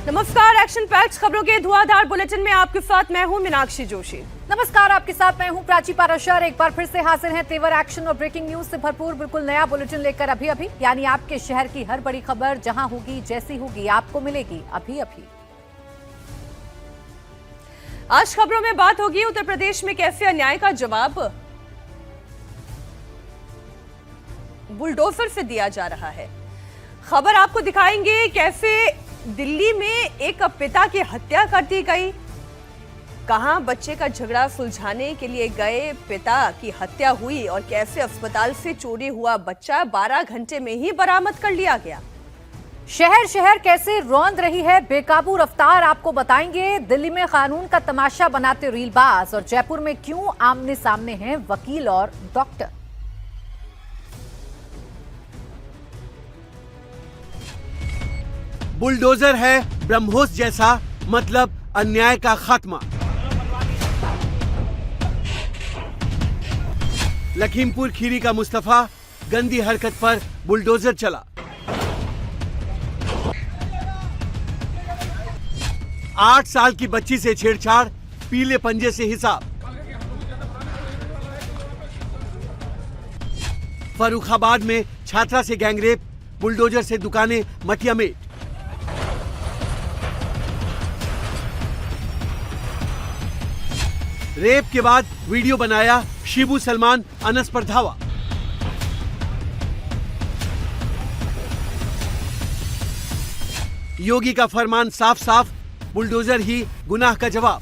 नमस्कार, action packed खबरों के धुआंधार बुलेटिन में आपके साथ मैं हूं मीनाक्षी जोशी। नमस्कार, आपके साथ मैं हूं प्राची पाराशर। एक बार फिर से हाजिर हैं तेवर एक्शन और ब्रेकिंग न्यूज से भरपूर बिल्कुल नया बुलेटिन लेकर अभी यानी आपके शहर की हर बड़ी खबर जहां होगी जैसी होगी आपको मिलेगी अभी। आज खबरों में बात होगी उत्तर प्रदेश में कैसे अन्याय का जवाब बुलडोजर से दिया जा रहा है। खबर आपको दिखाएंगे कैसे दिल्ली में एक पिता की हत्या कर दी गई, कहां बच्चे का झगड़ा सुलझाने के लिए गए पिता की हत्या हुई और कैसे अस्पताल से चोरी हुआ बच्चा 12 घंटे में ही बरामद कर लिया गया। शहर शहर कैसे रौंद रही है बेकाबू रफ्तार आपको बताएंगे। दिल्ली में कानून का तमाशा बनाते रीलबाज और जयपुर में क्यों आमने सामने हैं वकील और डॉक्टर। बुलडोजर है ब्रह्मोस जैसा, मतलब अन्याय का खात्मा। लखीमपुर खीरी का मुस्तफा, गंदी हरकत पर बुलडोजर चला। 8 साल की बच्ची से छेड़छाड़, पीले पंजे से हिसाब। फर्रुखाबाद में छात्रा से गैंगरेप, बुलडोजर से दुकानें मटियामेट। रेप के बाद वीडियो बनाया शिबू सलमान, अनस पर धावा। योगी का फरमान साफ साफ, बुलडोजर ही गुनाह का जवाब।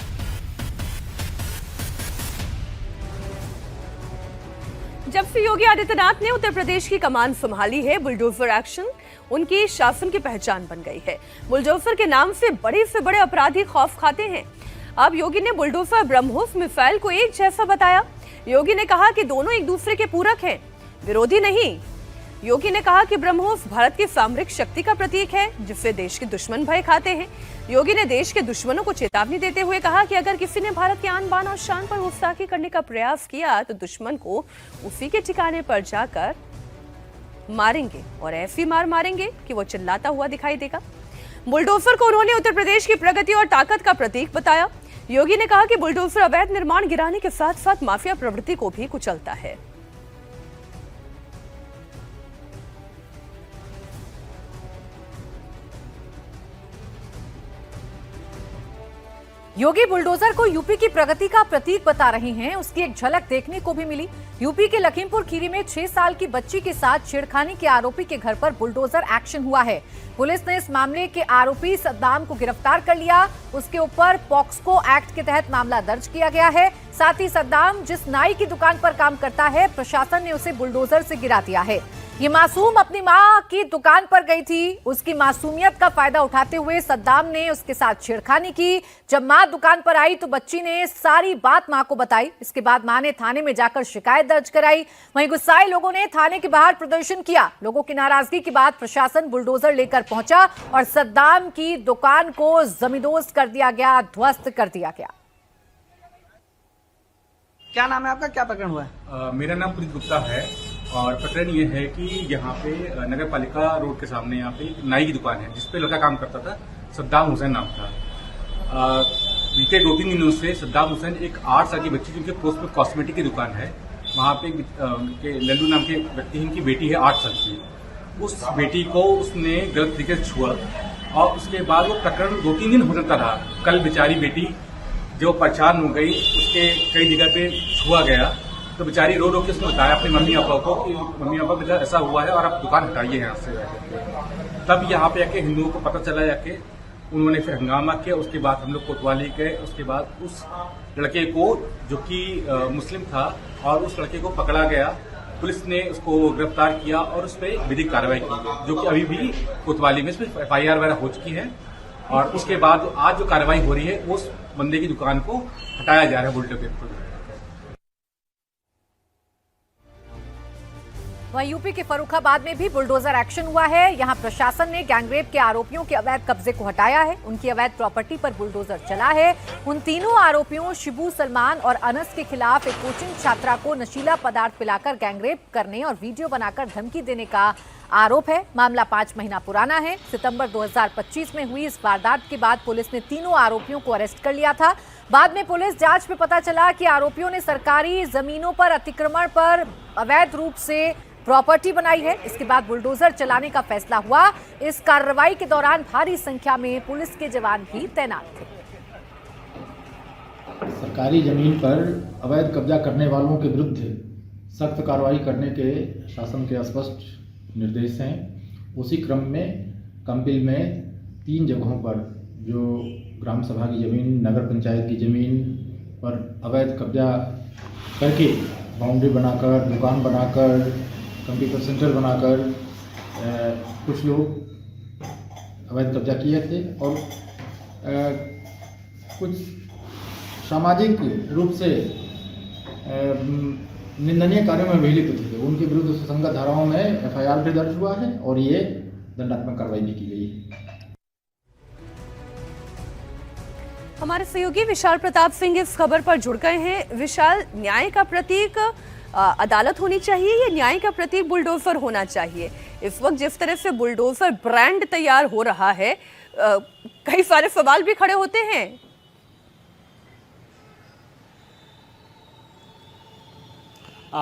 जब से योगी आदित्यनाथ ने उत्तर प्रदेश की कमान संभाली है, बुलडोजर एक्शन उनकी शासन की पहचान बन गई है। बुलडोजर के नाम से बड़े अपराधी खौफ खाते हैं। अब योगी ने बुलडोजर ब्रह्मोस मिसाइल को एक जैसा बताया। योगी ने कहा कि दोनों एक दूसरे के पूरक हैं, विरोधी नहीं। योगी ने कहा कि ब्रह्मोस भारत की सामरिक शक्ति का प्रतीक है, जिससे देश के दुश्मन भय खाते हैं। योगी ने देश के दुश्मनों को चेतावनी देते हुए कहा कि अगर किसी ने भारत के आन बान और शान पर गुस्ताखी करने का प्रयास किया तो दुश्मन को उसी के ठिकाने पर जाकर मारेंगे और ऐसी मार मारेंगे कि वो चिल्लाता हुआ दिखाई देगा। बुलडोजर को उन्होंने उत्तर प्रदेश की प्रगति और ताकत का प्रतीक बताया। योगी ने कहा कि बुलडोजर अवैध निर्माण गिराने के साथ साथ माफिया प्रवृत्ति को भी कुचलता है। योगी बुलडोजर को यूपी की प्रगति का प्रतीक बता रहे हैं, उसकी एक झलक देखने को भी मिली। यूपी के लखीमपुर खीरी में 6 साल की बच्ची के साथ छेड़खानी के आरोपी के घर पर बुलडोजर एक्शन हुआ है। पुलिस ने इस मामले के आरोपी सद्दाम को गिरफ्तार कर लिया। उसके ऊपर पॉक्सो एक्ट के तहत मामला दर्ज किया गया है। साथ ही सद्दाम जिस नाई की दुकान पर काम करता है, प्रशासन ने उसे बुलडोजर से गिरा दिया है। ये मासूम अपनी मां की दुकान पर गई थी, उसकी मासूमियत का फायदा उठाते हुए सद्दाम ने उसके साथ छेड़खानी की। जब मां दुकान पर आई तो बच्ची ने सारी बात मां को बताई। इसके बाद मां ने थाने में जाकर शिकायत दर्ज कराई। वहीं गुस्साए लोगों ने थाने के बाहर प्रदर्शन किया। लोगों की नाराजगी के बाद प्रशासन बुलडोजर लेकर पहुंचा और सद्दाम की दुकान को जमींदोज कर दिया गया, ध्वस्त कर दिया गया। क्या नाम है आपका, क्या प्रकरण हुआ है? मेरा नाम पुनीत गुप्ता है और प्रकरण ये है कि यहाँ पे नगर पालिका रोड के सामने यहाँ पे नाई की दुकान है जिसपे लड़का काम करता था, सद्दाम हुसैन नाम था। बीते 2-3 दिनों से सद्दाम हुसैन एक 8 साल की बच्ची जिनके पोस्ट में कॉस्मेटिक की दुकान है, वहाँ पे लल्लू नाम के व्यक्ति, इनकी बेटी है 8 साल की। उस बेटी को उसने गलत तरीके से छुआ और उसके बाद वो प्रकरण 2-3 दिन हो जाता रहा। कल बेचारी बेटी जो परेशान हो गई, उसके कई जगह पे छुआ गया तो बेचारी रो रो के उसने बताया अपने मम्मी पापा को कि मम्मी पापा बेटा ऐसा हुआ है और आप दुकान हटाइए यहाँ से। तब यहाँ पे आके हिंदुओं को पता चला, जाके उन्होंने फिर हंगामा किया। उसके बाद हम लोग कोतवाली गए। उसके बाद उस लड़के को जो कि मुस्लिम था और उस लड़के को पकड़ा गया। पुलिस ने उसको गिरफ्तार किया और उस पर विधिक कार्रवाई की गई, जो कि अभी भी कोतवाली में FIR वगैरह हो चुकी है। और उसके बाद आज जो कार्रवाई हो रही है उस बंदे की दुकान को हटाया जा रहा है बुलडोजर के। वहीं यूपी के फर्रुखाबाद में भी बुलडोजर एक्शन हुआ है। यहां प्रशासन ने गैंगरेप के आरोपियों के अवैध कब्जे को हटाया है। उनकी अवैध प्रॉपर्टी पर बुलडोजर चला है। उन तीनों आरोपियों शिबू, सलमान और अनस के खिलाफ एक कोचिंग छात्रा को नशीला पदार्थ पिलाकर गैंगरेप करने और वीडियो बनाकर धमकी देने का आरोप है। मामला 5 महीना पुराना है। सितंबर 2025 में हुई इस वारदात के बाद पुलिस ने तीनों आरोपियों को अरेस्ट कर लिया था। बाद में पुलिस जांच में पता चला कि आरोपियों ने सरकारी जमीनों पर अतिक्रमण पर अवैध रूप से प्रॉपर्टी बनाई है। इसके बाद बुलडोजर चलाने का फैसला हुआ। इस कार्रवाई के दौरान भारी संख्या में पुलिस के जवान भी तैनात थे। सरकारी जमीन पर अवैध कब्जा करने वालों के विरुद्ध सख्त कार्रवाई करने के शासन के स्पष्ट निर्देश हैं। उसी क्रम में कंपिल में 3 जगहों पर जो ग्राम सभा की ज़मीन, नगर पंचायत की ज़मीन पर अवैध कब्जा करके बाउंड्री बनाकर, दुकान बनाकर, कंप्यूटर सेंटर बनाकर कुछ लोग अवैध कब्जा किए थे और कुछ सामाजिक रूप से निंदनीय कार्यों में भी लिप्त थे। उनके विरुद्ध सुसंगत धाराओं में एफआईआर भी दर्ज हुआ है और ये दंडात्मक कार्रवाई भी की गई है। हमारे सहयोगी विशाल प्रताप सिंह इस खबर पर जुड़ गए हैं। विशाल, न्याय का प्रतीक अदालत होनी चाहिए या न्याय का प्रतीक बुलडोजर होना चाहिए? इस वक्त जिस तरह से बुलडोजर ब्रांड तैयार हो रहा है, कई सारे सवाल भी खड़े होते हैं।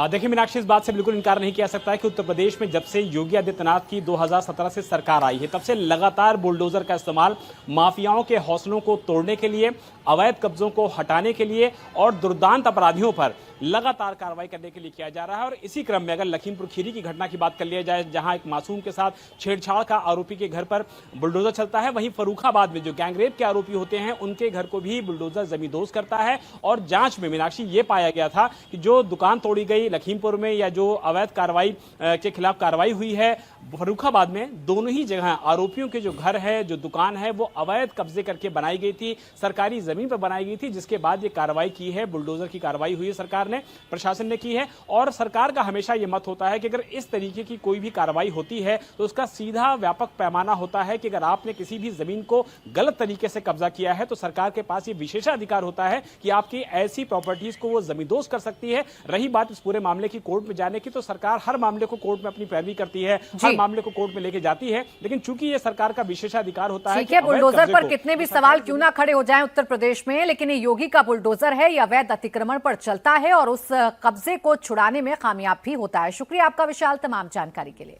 देखिए मीनाक्षी, इस बात से बिल्कुल इनकार नहीं किया सकता है कि उत्तर प्रदेश में जब से योगी आदित्यनाथ की 2017 से सरकार आई है, तब से लगातार बुलडोजर का इस्तेमाल माफियाओं के हौसलों को तोड़ने के लिए, अवैध कब्जों को हटाने के लिए और दुर्दांत अपराधियों पर लगातार कार्रवाई करने के लिए किया जा रहा है। और इसी क्रम में अगर लखीमपुर खीरी की घटना की बात कर लिया जाए, जहां एक मासूम के साथ छेड़छाड़ का आरोपी के घर पर बुलडोजर चलता है, वहीं फर्रुखाबाद में जो गैंगरेप के आरोपी होते हैं उनके घर को भी बुलडोजर जमींदोज करता है। और जांच में मीनाक्षी ये पाया गया था कि जो दुकान तोड़ी गई लखीमपुर में या जो अवैध कार्रवाई के खिलाफ कार्रवाई हुई है फर्रुखाबाद में, दोनों ही जगह आरोपियों के जो घर है, जो दुकान है, वो अवैध कब्जे करके बनाई गई थी, सरकारी जमीन पर बनाई गई थी, जिसके बाद ये कार्रवाई की है, बुलडोजर की कार्रवाई हुई है, सरकार ने, प्रशासन ने की है। और सरकार का हमेशा ये मत होता है कि अगर इस तरीके की कोई भी कार्रवाई होती है तो उसका सीधा व्यापक पैमाना होता है कि अगर आपने किसी भी जमीन को गलत तरीके से कब्जा किया है तो सरकार के पास ये विशेषाधिकार होता है कि आपकी ऐसी प्रॉपर्टीज को वो जमींदोज कर सकती है। रही बात इस पूरे मामले की कोर्ट में जाने की, तो सरकार हर मामले को कोर्ट में अपनी पैरवी करती है, हर मामले को कोर्ट में लेके जाती है, लेकिन चूंकि ये सरकार का विशेषाधिकार होता है। बुलडोजर पर कितने भी सवाल क्यों ना खड़े हो जाएं उत्तर प्रदेश में, लेकिन ये योगी का बुलडोजर है, ये अवैध अतिक्रमण पर चलता है और उस कब्जे को छुड़ाने में कामयाब भी होता है। शुक्रिया आपका विशाल तमाम जानकारी के लिए।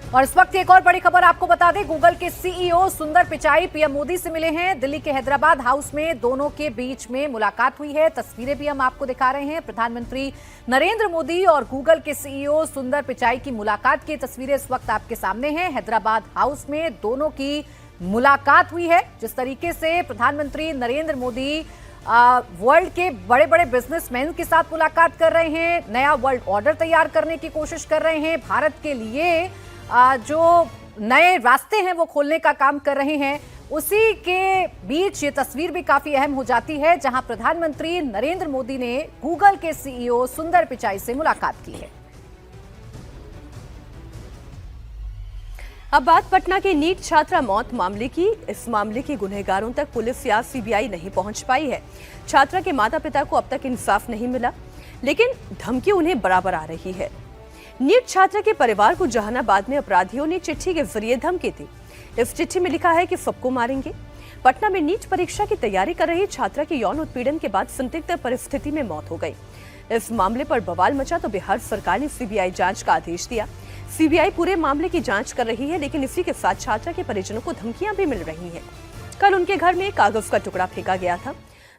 और इस वक्त एक और बड़ी खबर आपको बता दें, गूगल के सीईओ सुंदर पिचाई पीएम मोदी से मिले हैं। दिल्ली के हैदराबाद हाउस में दोनों के बीच में मुलाकात हुई है। तस्वीरें भी हम आपको दिखा रहे हैं। प्रधानमंत्री नरेंद्र मोदी और गूगल के सीईओ सुंदर पिचाई की मुलाकात की तस्वीरें इस वक्त आपके सामने हैं। हैदराबाद हाउस में दोनों की मुलाकात हुई है। जिस तरीके से प्रधानमंत्री नरेंद्र मोदी वर्ल्ड के बड़े बड़े बिजनेसमैन के साथ मुलाकात कर रहे हैं, नया वर्ल्ड ऑर्डर तैयार करने की कोशिश कर रहे हैं, भारत के लिए जो नए रास्ते हैं वो खोलने का काम कर रहे हैं, उसी के बीच ये तस्वीर भी काफी अहम हो जाती है जहां प्रधानमंत्री नरेंद्र मोदी ने गूगल के सीईओ सुंदर पिचाई से मुलाकात की है। अब बात पटना के नीट छात्रा मौत मामले की। इस मामले के गुनहगारों तक पुलिस या सीबीआई नहीं पहुंच पाई है। छात्रा के माता पिता को अब तक इंसाफ नहीं मिला, लेकिन धमकी उन्हें बराबर आ रही है। नीट छात्रा के परिवार को जहानाबाद में अपराधियों ने चिट्ठी के जरिए धमकी दी। इस चिट्ठी में लिखा है कि सबको मारेंगे। पटना में नीट परीक्षा की तैयारी कर रही छात्रा की यौन उत्पीड़न के बाद संदिग्ध परिस्थिति में मौत हो गई। इस मामले पर बवाल मचा तो बिहार सरकार ने सीबीआई जांच का आदेश दिया। सीबीआई पूरे मामले की जांच कर रही है, लेकिन इसी के साथ छात्रा के परिजनों को धमकियां भी मिल रही हैं। कल उनके घर में कागज का टुकड़ा फेंका गया था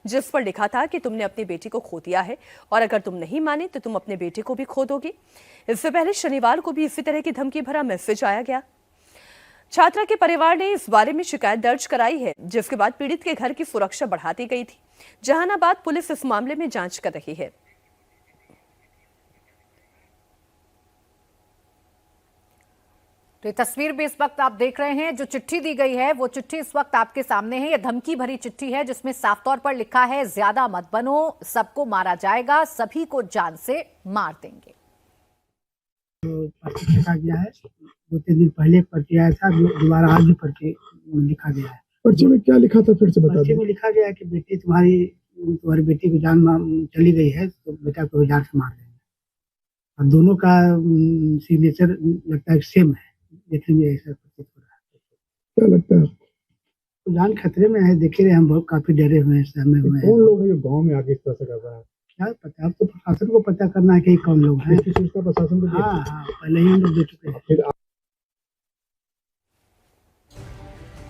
जिस पर लिखा था कि तुमने अपनी बेटी को खो दिया है और अगर तुम नहीं माने तो तुम अपने बेटे को भी खो दोगे। इससे पहले शनिवार को भी इसी तरह की धमकी भरा मैसेज आया गया। छात्रा के परिवार ने इस बारे में शिकायत दर्ज कराई है, जिसके बाद पीड़ित के घर की सुरक्षा बढ़ा दी गई थी। जहानाबाद पुलिस इस मामले में जांच कर रही है। तो ये तस्वीर भी इस वक्त आप देख रहे हैं। जो चिट्ठी दी गई है वो चिट्ठी इस वक्त आपके सामने है। ये धमकी भरी चिट्ठी है जिसमें साफ तौर पर लिखा है, ज्यादा मत बनो, सबको मारा जाएगा, सभी को जान से मार देंगे। पर्ची लिखा गया है। 2-3 दिन पहले पर्ची आया था, दोबारा आज भी पर्ची लिखा गया है। पर्ची में क्या लिखा था, फिर से बता पर्ची दो। में लिखा गया है कि तुम्हारी बेटी की जान चली गई है तो बेटा को जान से मार देंगे। और दोनों का सिग्नेचर लगता है सेम है, देखने में ऐसा प्रतीत हो रहा है। क्या लगता है? तो जान खतरे में है, देख रहे हैं हम, बहुत काफी डरे हुए हैं, सहमे हुए हैं। कौन लोग हैं जो गांव में आके इस तरह से कर रहा है? क्या पता, अब तो प्रशासन को पता करना है कि कौन लोग हैं। इसकी सूचना प्रशासन को दी? हाँ, पहले ही हम लोग दे चुके हैं। फिर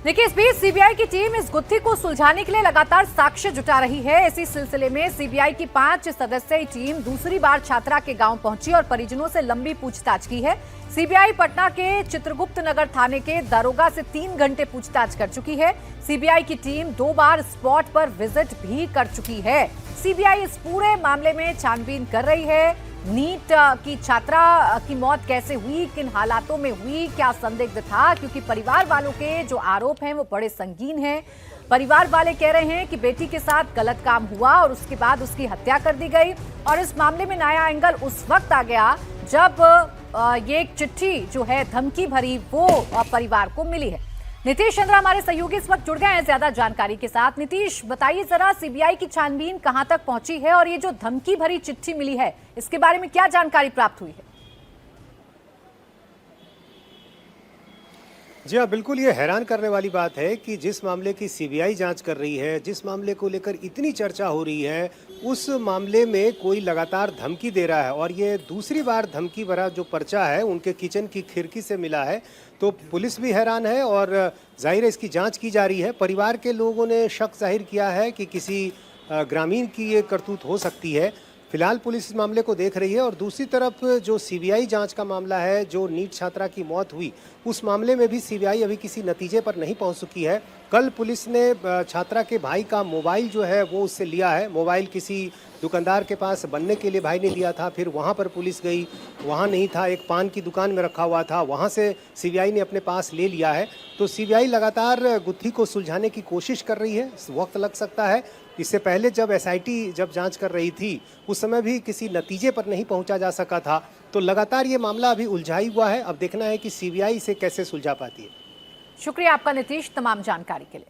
देखिए, इस बीच सीबीआई की टीम इस गुत्थी को सुलझाने के लिए लगातार साक्ष्य जुटा रही है। इसी सिलसिले में सीबीआई की 5 सदस्यीय टीम दूसरी बार छात्रा के गांव पहुंची और परिजनों से लंबी पूछताछ की है। सीबीआई पटना के चित्रगुप्त नगर थाने के दारोगा से 3 घंटे पूछताछ कर चुकी है। सीबीआई की टीम 2 बार स्पॉट पर विजिट भी कर चुकी है। सीबीआई इस पूरे मामले में छानबीन कर रही है। नीट की छात्रा की मौत कैसे हुई, किन हालातों में हुई, क्या संदिग्ध था, क्योंकि परिवार वालों के जो आरोप हैं वो बड़े संगीन हैं। परिवार वाले कह रहे हैं कि बेटी के साथ गलत काम हुआ और उसके बाद उसकी हत्या कर दी गई। और इस मामले में नया एंगल उस वक्त आ गया जब ये एक चिट्ठी जो है धमकी भरी वो परिवार को मिली है। नीतीश चंद्रा हमारे सहयोगी इस वक्त जुड़ गए हैं ज्यादा जानकारी के साथ। नीतीश, बताइए जरा, सीबीआई की छानबीन कहां तक पहुंची है और ये जो धमकी भरी चिट्ठी मिली है इसके बारे में क्या जानकारी प्राप्त हुई है? जी हाँ, बिल्कुल ये हैरान करने वाली बात है कि जिस मामले की सीबीआई जांच कर रही है, जिस मामले को लेकर इतनी चर्चा हो रही है, उस मामले में कोई लगातार धमकी दे रहा है। और ये दूसरी बार धमकी भरा जो पर्चा है उनके किचन की खिड़की से मिला है। तो पुलिस भी हैरान है और जाहिर है इसकी जांच की जा रही है। परिवार के लोगों ने शक जाहिर किया है कि किसी ग्रामीण की ये करतूत हो सकती है। फिलहाल पुलिस इस मामले को देख रही है। और दूसरी तरफ जो सीबीआई जांच का मामला है, जो नीट छात्रा की मौत हुई, उस मामले में भी सीबीआई अभी किसी नतीजे पर नहीं पहुंच चुकी है। कल पुलिस ने छात्रा के भाई का मोबाइल जो है वो उससे लिया है। मोबाइल किसी दुकानदार के पास बनने के लिए भाई ने दिया था, फिर वहां पर पुलिस गई, वहां नहीं था, एक पान की दुकान में रखा हुआ था, वहां से सीबीआई ने अपने पास ले लिया है। तो सीबीआई लगातार गुत्थी को सुलझाने की कोशिश कर रही है। वक्त लग सकता है। इससे पहले जब एसआईटी जब जांच कर रही थी उस समय भी किसी नतीजे पर नहीं पहुंचा जा सका था। तो लगातार ये मामला अभी उलझाई हुआ है। अब देखना है कि सीबीआई इसे कैसे सुलझा पाती है। शुक्रिया आपका नीतीश, तमाम जानकारी के लिए।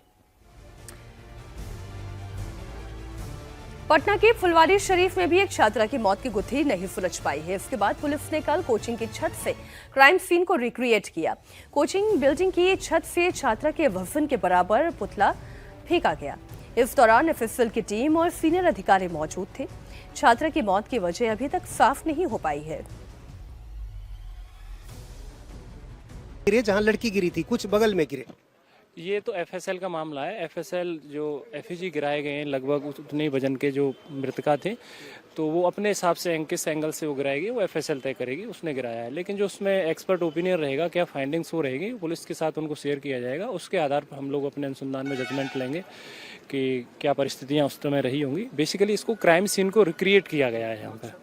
पटना के फुलवारी शरीफ में भी एक छात्रा की मौत की गुत्थी नहीं सुलझ पाई है। इसके बाद पुलिस ने कल कोचिंग की छत से क्राइम सीन को रिक्रिएट किया। कोचिंग बिल्डिंग की छत से छात्रा के वजन के बराबर पुतला फेंका गया। इस दौरान एफएसएल की टीम और सीनियर अधिकारी मौजूद थे। छात्रा की मौत की वजह अभी तक साफ नहीं हो पाई है। गिरे जहां लड़की गिरी थी, कुछ बगल में गिरे। ये तो एफएसएल का मामला है। एफएसएल जो एफईजी गिराए गए हैं, लगभग उतने ही वजन के जो मृतका थे, तो वो अपने हिसाब से किस एंगल से वो गिराएगी वो एफएसएल तय करेगी, उसने गिराया है। लेकिन जो उसमें एक्सपर्ट ओपिनियन रहेगा, क्या फाइंडिंग्स वो रहेगी, पुलिस के साथ उनको शेयर किया जाएगा। उसके आधार पर हम लोग अपने अनुसंधान में जजमेंट लेंगे कि क्या परिस्थितियाँ उस समय रही होंगी। बेसिकली इसको क्राइम सीन को रिक्रिएट किया गया है। यहाँ पर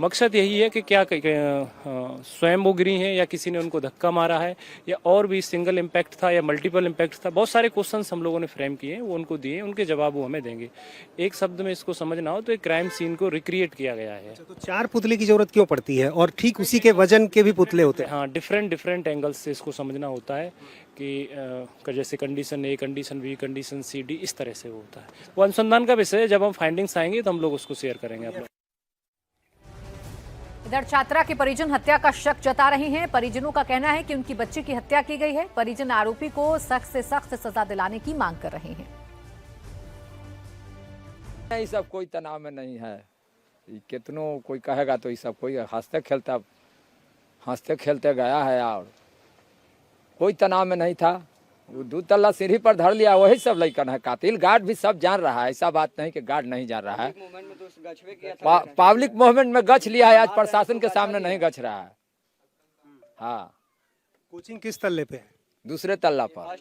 मकसद यही है कि क्या स्वयं वो गिरी हैं या किसी ने उनको धक्का मारा है या और भी सिंगल इम्पैक्ट था या मल्टीपल इम्पैक्ट था। बहुत सारे क्वेश्चंस हम लोगों ने फ्रेम किए हैं, वो उनको दिए, उनके जवाब वो हमें देंगे। एक शब्द में इसको समझना हो तो एक क्राइम सीन को रिक्रिएट किया गया है। तो 4 पुतले की जरूरत क्यों पड़ती है और ठीक उसी के वजन के भी पुतले होते हैं? हाँ, डिफरेंट एंगल्स से इसको समझना होता है कि जैसे कंडीशन ए, कंडीशन बी, कंडीशन सी, डी, इस तरह से वो होता है। वो अनुसंधान का विषय है। जब हम फाइंडिंग्स आएंगे तो हम लोग उसको शेयर करेंगे आप लोग। इधर छात्रा के परिजन हत्या का शक जता रहे हैं। परिजनों का कहना है कि उनकी बच्ची की हत्या की गई है। परिजन आरोपी को सख्त से सख्त सजा दिलाने की मांग कर रहे हैं। ये सब कोई तनाव में नहीं है। कितनों कोई कहेगा तो ये सब कोई हंसते खेलते गया है और कोई तनाव में नहीं था। वो 2 तल्ला सीढ़ी पर धर लिया, वही सब लड़कन है कातिल। गार्ड भी सब जान रहा है, ऐसा बात नहीं कि गार्ड नहीं जान रहा है। पब्लिक मूवमेंट में गछ लिया है, आज प्रशासन के सामने नहीं गछ रहा है। हाँ, कोचिंग किस तल्ले पे है? दूसरे तल्ला पर,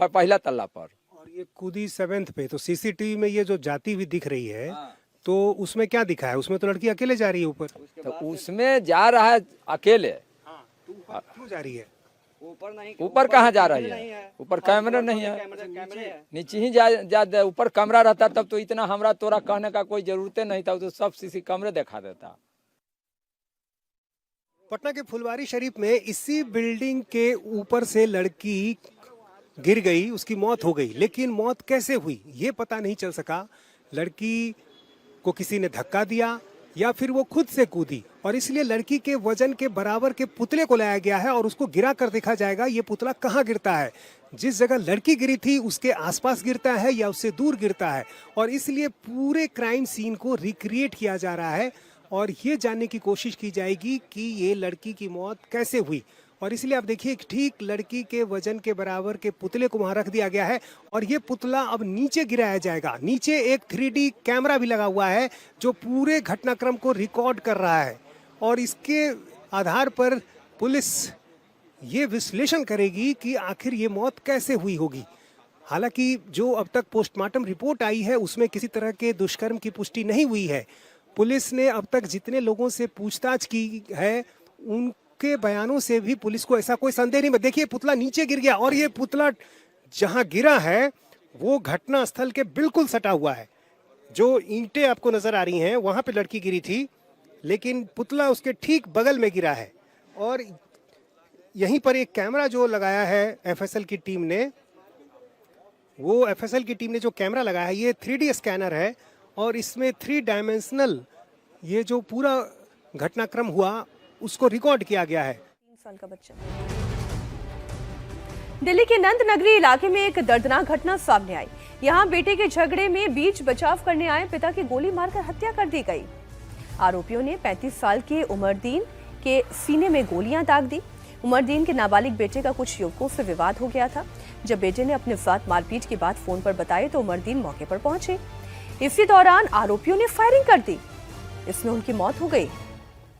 पहला तल्ला पर। और ये कूदी 7th पे। तो सीसीटीवी में ये जो जाती हुई दिख रही है, तो उसमें क्या दिखा है? उसमें तो लड़की अकेले जा रही है ऊपर। तो उसमें जा रहा है अकेले, क्यों जा रही है? ऊपर नहीं, ऊपर कहाँ जा रही है? ऊपर कैमरा नहीं है, नीचे ही जा ऊपर कैमरा रहता तब तो इतना हमरा तोरा कहने का कोई जरूरत नहीं था, तो सब सीसी कैमरे दिखा देता। पटना के फुलवारी शरीफ में इसी बिल्डिंग के ऊपर से लड़की गिर गई, उसकी मौत हो गई, लेकिन मौत कैसे हुई ये पता नहीं चल सका। लड़की को किसी ने धक्का दिया या फिर वो खुद से कूदी, और इसलिए लड़की के वजन के बराबर के पुतले को लाया गया है और उसको गिरा कर देखा जाएगा ये पुतला कहाँ गिरता है। जिस जगह लड़की गिरी थी उसके आसपास गिरता है या उससे दूर गिरता है, और इसलिए पूरे क्राइम सीन को रिक्रिएट किया जा रहा है और ये जानने की कोशिश की जाएगी कि ये लड़की की मौत कैसे हुई। और इसलिए आप देखिए ठीक लड़की के वजन के बराबर के पुतले को वहां रख दिया गया है और ये पुतला अब नीचे गिराया जाएगा। नीचे एक 3D कैमरा भी लगा हुआ है जो पूरे घटनाक्रम को रिकॉर्ड कर रहा है, और इसके आधार पर पुलिस ये विश्लेषण करेगी कि आखिर ये मौत कैसे हुई होगी। हालांकि जो अब तक पोस्टमार्टम रिपोर्ट आई है उसमें किसी तरह के दुष्कर्म की पुष्टि नहीं हुई है। पुलिस ने अब तक जितने लोगों से पूछताछ की है उनके बयानों से भी पुलिस को ऐसा कोई संदेह नहीं। देखिए पुतला नीचे गिर गया और ये पुतला जहां गिरा है वो घटना स्थल के बिल्कुल सटा हुआ है। जो ईंटें आपको नजर आ रही हैं वहां पे लड़की गिरी थी, लेकिन पुतला उसके ठीक बगल में गिरा है। और यहीं पर एक कैमरा जो लगाया है एफएसएल की टीम ने, वो एफएसएल की टीम ने जो कैमरा लगाया है ये 3D स्कैनर है और इसमें 3 डायमेंशनल ये जो पूरा घटनाक्रम हुआ उसको रिकॉर्ड किया गया है। 3 साल का बच्चा। दिल्ली के नंद नगरी इलाके में एक दर्दनाक घटना सामने आई। यहां बेटे के झगड़े में बीच बचाव करने आए पिता की गोली मारकर हत्या कर दी गई। आरोपियों ने 35 साल के उमरदीन के सीने में गोलियां दाग दी। उमरदीन के नाबालिग बेटे का कुछ युवकों से विवाद हो गया था। जब बेटे ने अपने साथ मारपीट की बात फोन पर बताई तो उमरदीन मौके पर पहुंचे। इसी दौरान आरोपियों ने फायरिंग कर दी। इसमें उनकी मौत हो गई।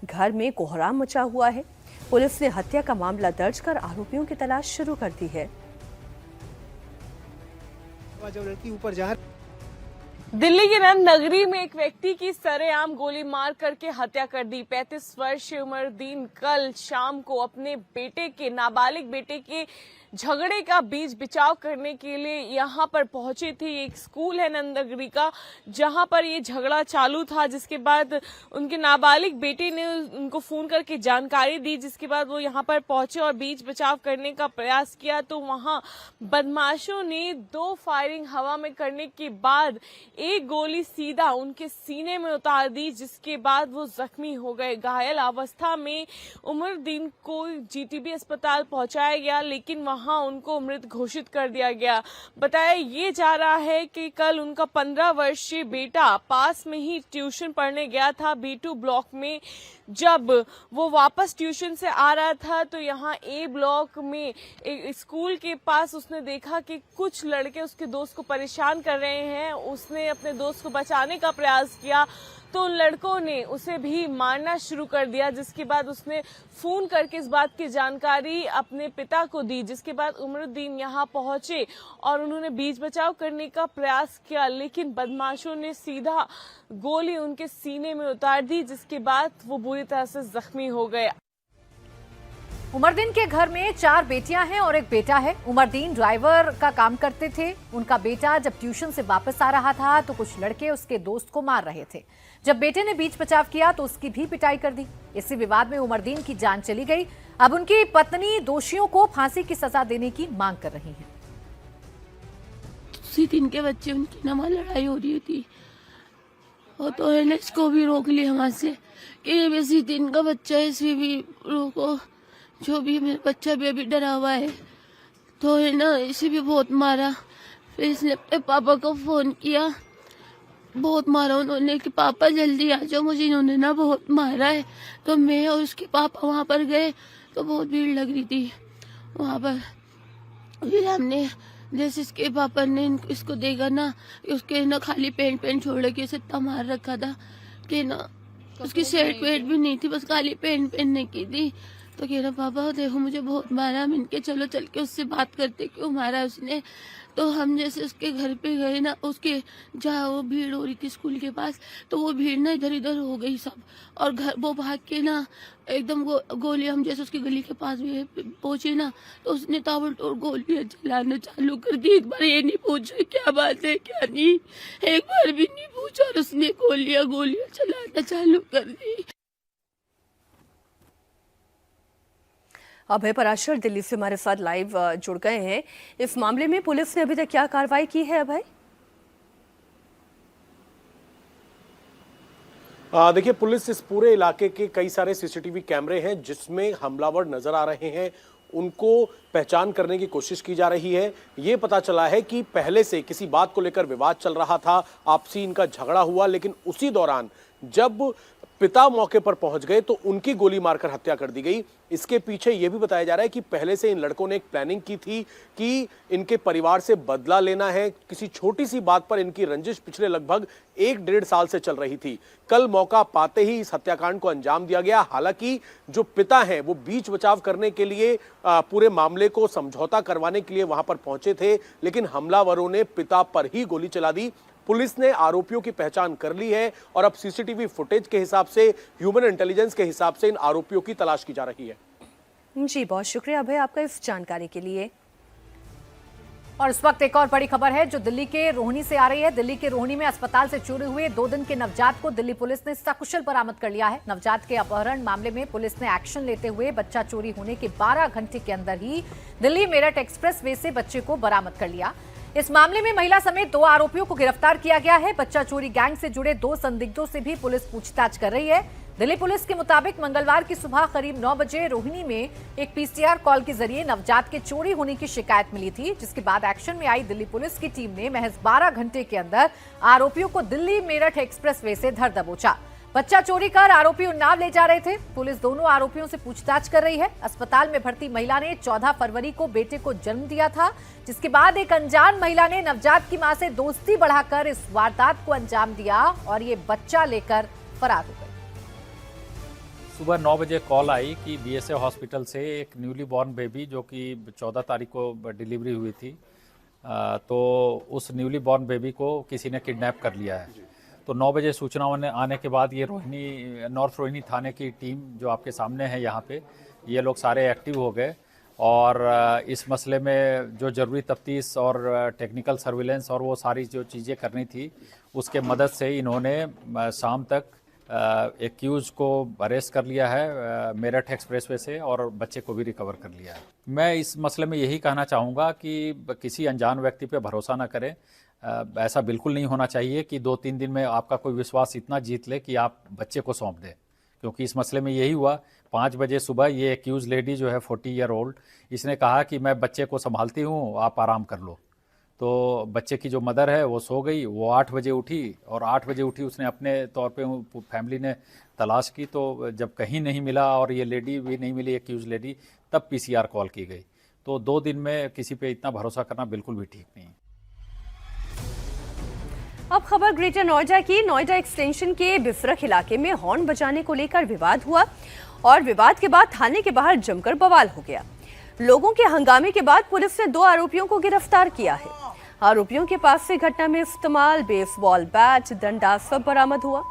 घर में कोहराम मचा हुआ है। पुलिस ने हत्या का मामला दर्ज कर आरोपियों की तलाश शुरू कर दी है। जब लड़की ऊपर जा दिल्ली के नंद नगरी में एक व्यक्ति की सरेआम गोली मार करके हत्या कर दी। 35 वर्षीय उमरदीन कल शाम को अपने बेटे के नाबालिग बेटे के झगड़े का बीच बचाव करने के लिए यहां पर पहुंचे थे। एक स्कूल है नंद नगरी का जहां पर ये झगड़ा चालू था, जिसके बाद उनके नाबालिग बेटे ने उनको फोन करके जानकारी दी, जिसके बाद वो यहां पर पहुंचे और बीच बचाव करने का प्रयास किया तो वहां बदमाशों ने 2 फायरिंग हवा में करने के बाद एक गोली सीधा उनके सीने में उतार दी, जिसके बाद वो जख्मी हो गए। घायल अवस्था में उमरदीन को जीटीबी अस्पताल पहुंचाया गया, लेकिन वहां उनको मृत घोषित कर दिया गया। बताया ये जा रहा है कि कल उनका 15 वर्षीय बेटा पास में ही ट्यूशन पढ़ने गया था B2 ब्लॉक में। जब वो वापस ट्यूशन से आ रहा था तो यहाँ A ब्लॉक में एक स्कूल के पास उसने देखा कि कुछ लड़के उसके दोस्त को परेशान कर रहे हैं। उसने अपने दोस्त को बचाने का प्रयास किया तो उन लड़कों ने उसे भी मारना शुरू कर दिया, जिसके बाद उसने फोन करके इस बात की जानकारी अपने पिता को दी, जिसके बाद उमरदीन यहाँ पहुंचे और उन्होंने बीच बचाव करने का प्रयास किया, लेकिन बदमाशों ने सीधा गोली उनके सीने में उतार दी, जिसके बाद वो बुरी तरह से जख्मी हो गया। उमरदीन के घर में 4 बेटियां हैं और एक बेटा है। उमरदीन ड्राइवर का काम करते थे। उनका बेटा जब ट्यूशन से वापस आ रहा था तो कुछ लड़के उसके दोस्त को मार रहे थे। जब बेटे ने बीच बचाव किया तो उसकी भी पिटाई कर दी। इसी विवाद में उमरदीन की जान चली गई। अब उनकी पत्नी दोषियों को फांसी की सजा देने की मांग कर रही है। उसी दिन के बच्चे उनकी नवा लड़ाई हो रही थी और तो है ना इसको भी रोक लिया वहां से कि ये इसी दिन का बच्चा है, इसे भी रोको। जो भी मेरा बच्चा भी अभी डरा हुआ है तो है ना इसे भी बहुत मारा। फिर इसने अपने पापा को फोन किया, बहुत मारा उन्होंने कि पापा जल्दी आ जाओ, मुझे इन्होंने ना बहुत मारा है। तो मैं और उसके पापा वहाँ पर गए तो बहुत भीड़ लग रही थी वहाँ पर। फिर हमने जैसे इसके पापा ने इसको देखा ना, उसके ना खाली पेंट छोड़ के इसे इतना मार रखा था कि ना उसकी शर्ट वेट भी नहीं थी, बस खाली पेंट पहनने की थी। तो कह रहा पापा देखो मुझे बहुत मारा, हम इनके चलो चल के उससे बात करते क्यों मारा उसने। तो हम जैसे उसके घर पे गए ना, उसके जहाँ वो भीड़ हो रही थी स्कूल के पास, तो वो भीड़ ना इधर इधर हो गई सब, और घर वो भाग के ना एकदम गोली, हम जैसे उसकी गली के पास भी पहुंचे ना, तो उसने ताबड़तोड़ गोलियां चलाना चालू कर दी। एक बार ये नहीं पूछा क्या बात है क्या नहीं, एक बार भी नहीं पूछा, और उसने गोलियां चलाना चालू कर दी। अभय पराशर दिल्ली से हमारे साथ लाइव जुड़ गए हैं। इस मामले में पुलिस ने अभी तक क्या कार्रवाई की है अभय? देखिए, पुलिस इस पूरे इलाके के कई सारे सीसीटीवी कैमरे हैं जिसमें हमलावर नजर आ रहे हैं, उनको पहचान करने की कोशिश की जा रही है। ये पता चला है कि पहले से किसी बात को लेकर विवाद चल रहा था, आपसी इनका झगड़ा हुआ, लेकिन उसी दौरान जब पिता मौके पर पहुंच गए तो उनकी गोली मारकर हत्या कर दी गई। इसके पीछे यह भी बताया जा रहा है कि पहले से इन लड़कों ने एक प्लानिंग की थी कि इनके परिवार से बदला लेना है। किसी छोटी सी बात पर इनकी रंजिश पिछले लगभग 1-1.5 साल से चल रही थी। कल मौका पाते ही इस हत्याकांड को अंजाम दिया गया। हालांकि जो पिता हैं वो बीच बचाव करने के लिए पूरे मामले को समझौता करवाने के लिए वहां पर पहुंचे थे, लेकिन हमलावरों ने पिता पर ही गोली चला दी। पुलिस ने आरोपियों की पहचान कर ली है और अब सीसीटीवी फुटेज के हिसाब से, ह्यूमन इंटेलिजेंस के हिसाब से इन आरोपियों की तलाश की जा रही है। जी, बहुत शुक्रिया अभय आपका इस जानकारी के लिए। और इस वक्त एक और बड़ी खबर है जो दिल्ली के रोहिणी से आ रही है। दिल्ली के रोहिणी में अस्पताल से चोरी हुए 2 दिन के नवजात को दिल्ली पुलिस ने सकुशल बरामद कर लिया है। नवजात के अपहरण मामले में पुलिस ने एक्शन लेते हुए बच्चा चोरी होने के 12 घंटे के अंदर ही दिल्ली मेरठ एक्सप्रेस वे से बच्चे को बरामद कर लिया। इस मामले में महिला समेत 2 आरोपियों को गिरफ्तार किया गया है। बच्चा चोरी गैंग से जुड़े 2 संदिग्धों से भी पुलिस पूछताछ कर रही है। दिल्ली पुलिस के मुताबिक मंगलवार की सुबह करीब 9 बजे रोहिणी में एक पीसीआर कॉल के जरिए नवजात के चोरी होने की शिकायत मिली थी, जिसके बाद एक्शन में आई दिल्ली पुलिस की टीम ने महज 12 घंटे के अंदर आरोपियों को दिल्ली मेरठ एक्सप्रेस वे से धर दबोचा। बच्चा चोरी कर आरोपी उन्नाव ले जा रहे थे। पुलिस दोनों आरोपियों से पूछताछ कर रही है। अस्पताल में भर्ती महिला ने 14 फरवरी को बेटे को जन्म दिया था, जिसके बाद एक अनजान महिला ने नवजात की मां से दोस्ती बढ़ाकर इस वारदात को अंजाम दिया और ये बच्चा लेकर फरार हो गई। सुबह 9 बजे कॉल आई कि बीएसए हॉस्पिटल से एक न्यूली बॉर्न बेबी जो कि 14 तारीख को डिलीवरी हुई थी, तो उस न्यूली बॉर्न बेबी को किसी ने किडनैप कर लिया है। तो 9 बजे सूचना आने के बाद ये रोहिणी, नॉर्थ रोहिणी थाने की टीम जो आपके सामने है यहाँ पे, ये लोग सारे एक्टिव हो गए और इस मसले में जो ज़रूरी तफ्तीश और टेक्निकल सर्विलेंस और वो सारी जो चीज़ें करनी थी उसके मदद से इन्होंने शाम तक एक्यूज को अरेस्ट कर लिया है मेरठ एक्सप्रेसवे से और बच्चे को भी रिकवर कर लिया है। मैं इस मसले में यही कहना चाहूँगा कि किसी अनजान व्यक्ति पे भरोसा ना करें। ऐसा बिल्कुल नहीं होना चाहिए कि 2-3 दिन में आपका कोई विश्वास इतना जीत ले कि आप बच्चे को सौंप दें, क्योंकि इस मसले में यही हुआ। 5 बजे सुबह ये एक्यूज लेडी जो है 40 ईयर ओल्ड, इसने कहा कि मैं बच्चे को संभालती हूँ, आप आराम कर लो। तो बच्चे की जो मदर है वो सो गई, वो 8 बजे उठी और 8 बजे उठी उसने अपने तौर पे फैमिली ने तलाश की, तो जब कहीं नहीं मिला और ये लेडी भी नहीं मिली एक्यूज लेडी, तब पीसीआर कॉल की गई। तो 2 दिन में किसी पे इतना भरोसा करना बिल्कुल भी ठीक नहीं है। अब खबर ग्रेटर नोएडा की। नोएडा एक्सटेंशन के बिफरख इलाके में हॉर्न बजाने को लेकर विवाद हुआ और विवाद के बाद थाने के बाहर जमकर बवाल हो गया। लोगों के हंगामे के बाद पुलिस ने 2 आरोपियों को गिरफ्तार किया है। आरोपियों के पास से घटना में इस्तेमाल बेसबॉल बैट, डंडा सब बरामद हुआ।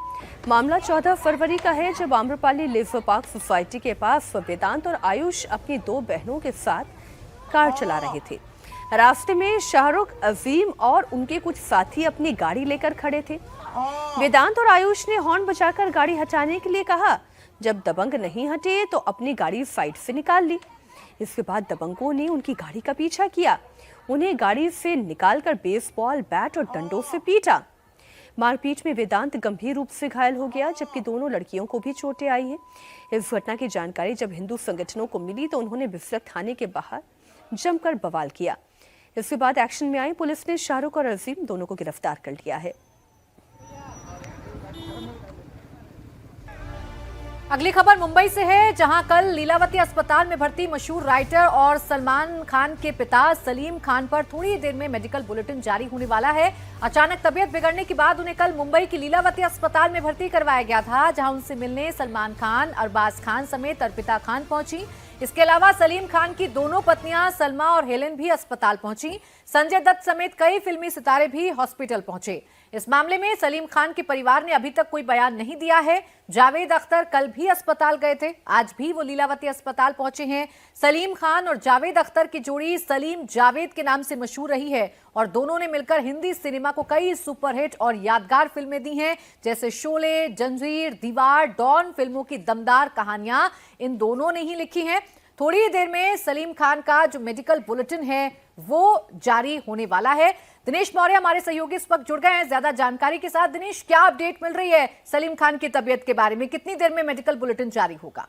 मामला 14 फरवरी का है, जब आम्रपाली लेजर पार्क सोसाइटी के पास वेदांत और आयुष अपनी 2 बहनों के साथ कार चला रहे थे। रास्ते में शाहरुख, अजीम और उनके कुछ साथी अपनी गाड़ी लेकर खड़े थे। वेदांत और आयुष ने हॉर्न बजाकर गाड़ी हटाने के लिए कहा। जब दबंग नहीं हटे तो अपनी गाड़ी साइड से निकाल ली। इसके बाद दबंगों ने उनकी गाड़ी का पीछा किया, उन्हें गाड़ी से निकालकर बेसबॉल बैट और डंडों से पीटा। मारपीट में वेदांत गंभीर रूप से घायल हो गया, जबकि दोनों लड़कियों को भी चोटें आई हैं। इस घटना की जानकारी जब हिंदू संगठनों को मिली तो उन्होंने बिफरख थाने के बाहर जमकर बवाल किया। इसके बाद एक्शन में आई पुलिस ने शाहरुख और अजीम दोनों को गिरफ्तार कर लिया है। अगली खबर मुंबई से है, जहां कल लीलावती अस्पताल में भर्ती मशहूर राइटर और सलमान खान के पिता सलीम खान पर थोड़ी देर में मेडिकल बुलेटिन जारी होने वाला है। अचानक तबीयत बिगड़ने के बाद उन्हें कल मुंबई की लीलावती अस्पताल में भर्ती करवाया गया था, जहां उनसे मिलने सलमान खान, अरबाज खान समेत अर्पिता खान पहुंची। इसके अलावा सलीम खान की दोनों पत्नियां सलमा और हेलेन भी अस्पताल पहुंची। संजय दत्त समेत कई फिल्मी सितारे भी हॉस्पिटल पहुंचे। इस मामले में सलीम खान के परिवार ने अभी तक कोई बयान नहीं दिया है। जावेद अख्तर कल भी अस्पताल गए थे, आज भी वो लीलावती अस्पताल पहुंचे हैं। सलीम खान और जावेद अख्तर की जोड़ी सलीम जावेद के नाम से मशहूर रही है और दोनों ने मिलकर हिंदी सिनेमा को कई सुपरहिट और यादगार फिल्में दी हैं, जैसे शोले, जंजीर, दीवार, डॉन फिल्मों की दमदार कहानियां इन दोनों ने ही लिखी हैं। थोड़ी ही देर में सलीम खान का जो मेडिकल बुलेटिन है वो जारी होने वाला है। दिनेश मौर्य हमारे सहयोगी इस वक्त जुड़ गए हैं ज्यादा जानकारी के साथ। दिनेश, क्या अपडेट मिल रही है सलीम खान की तबीयत के बारे में? कितनी देर में मेडिकल बुलेटिन जारी होगा?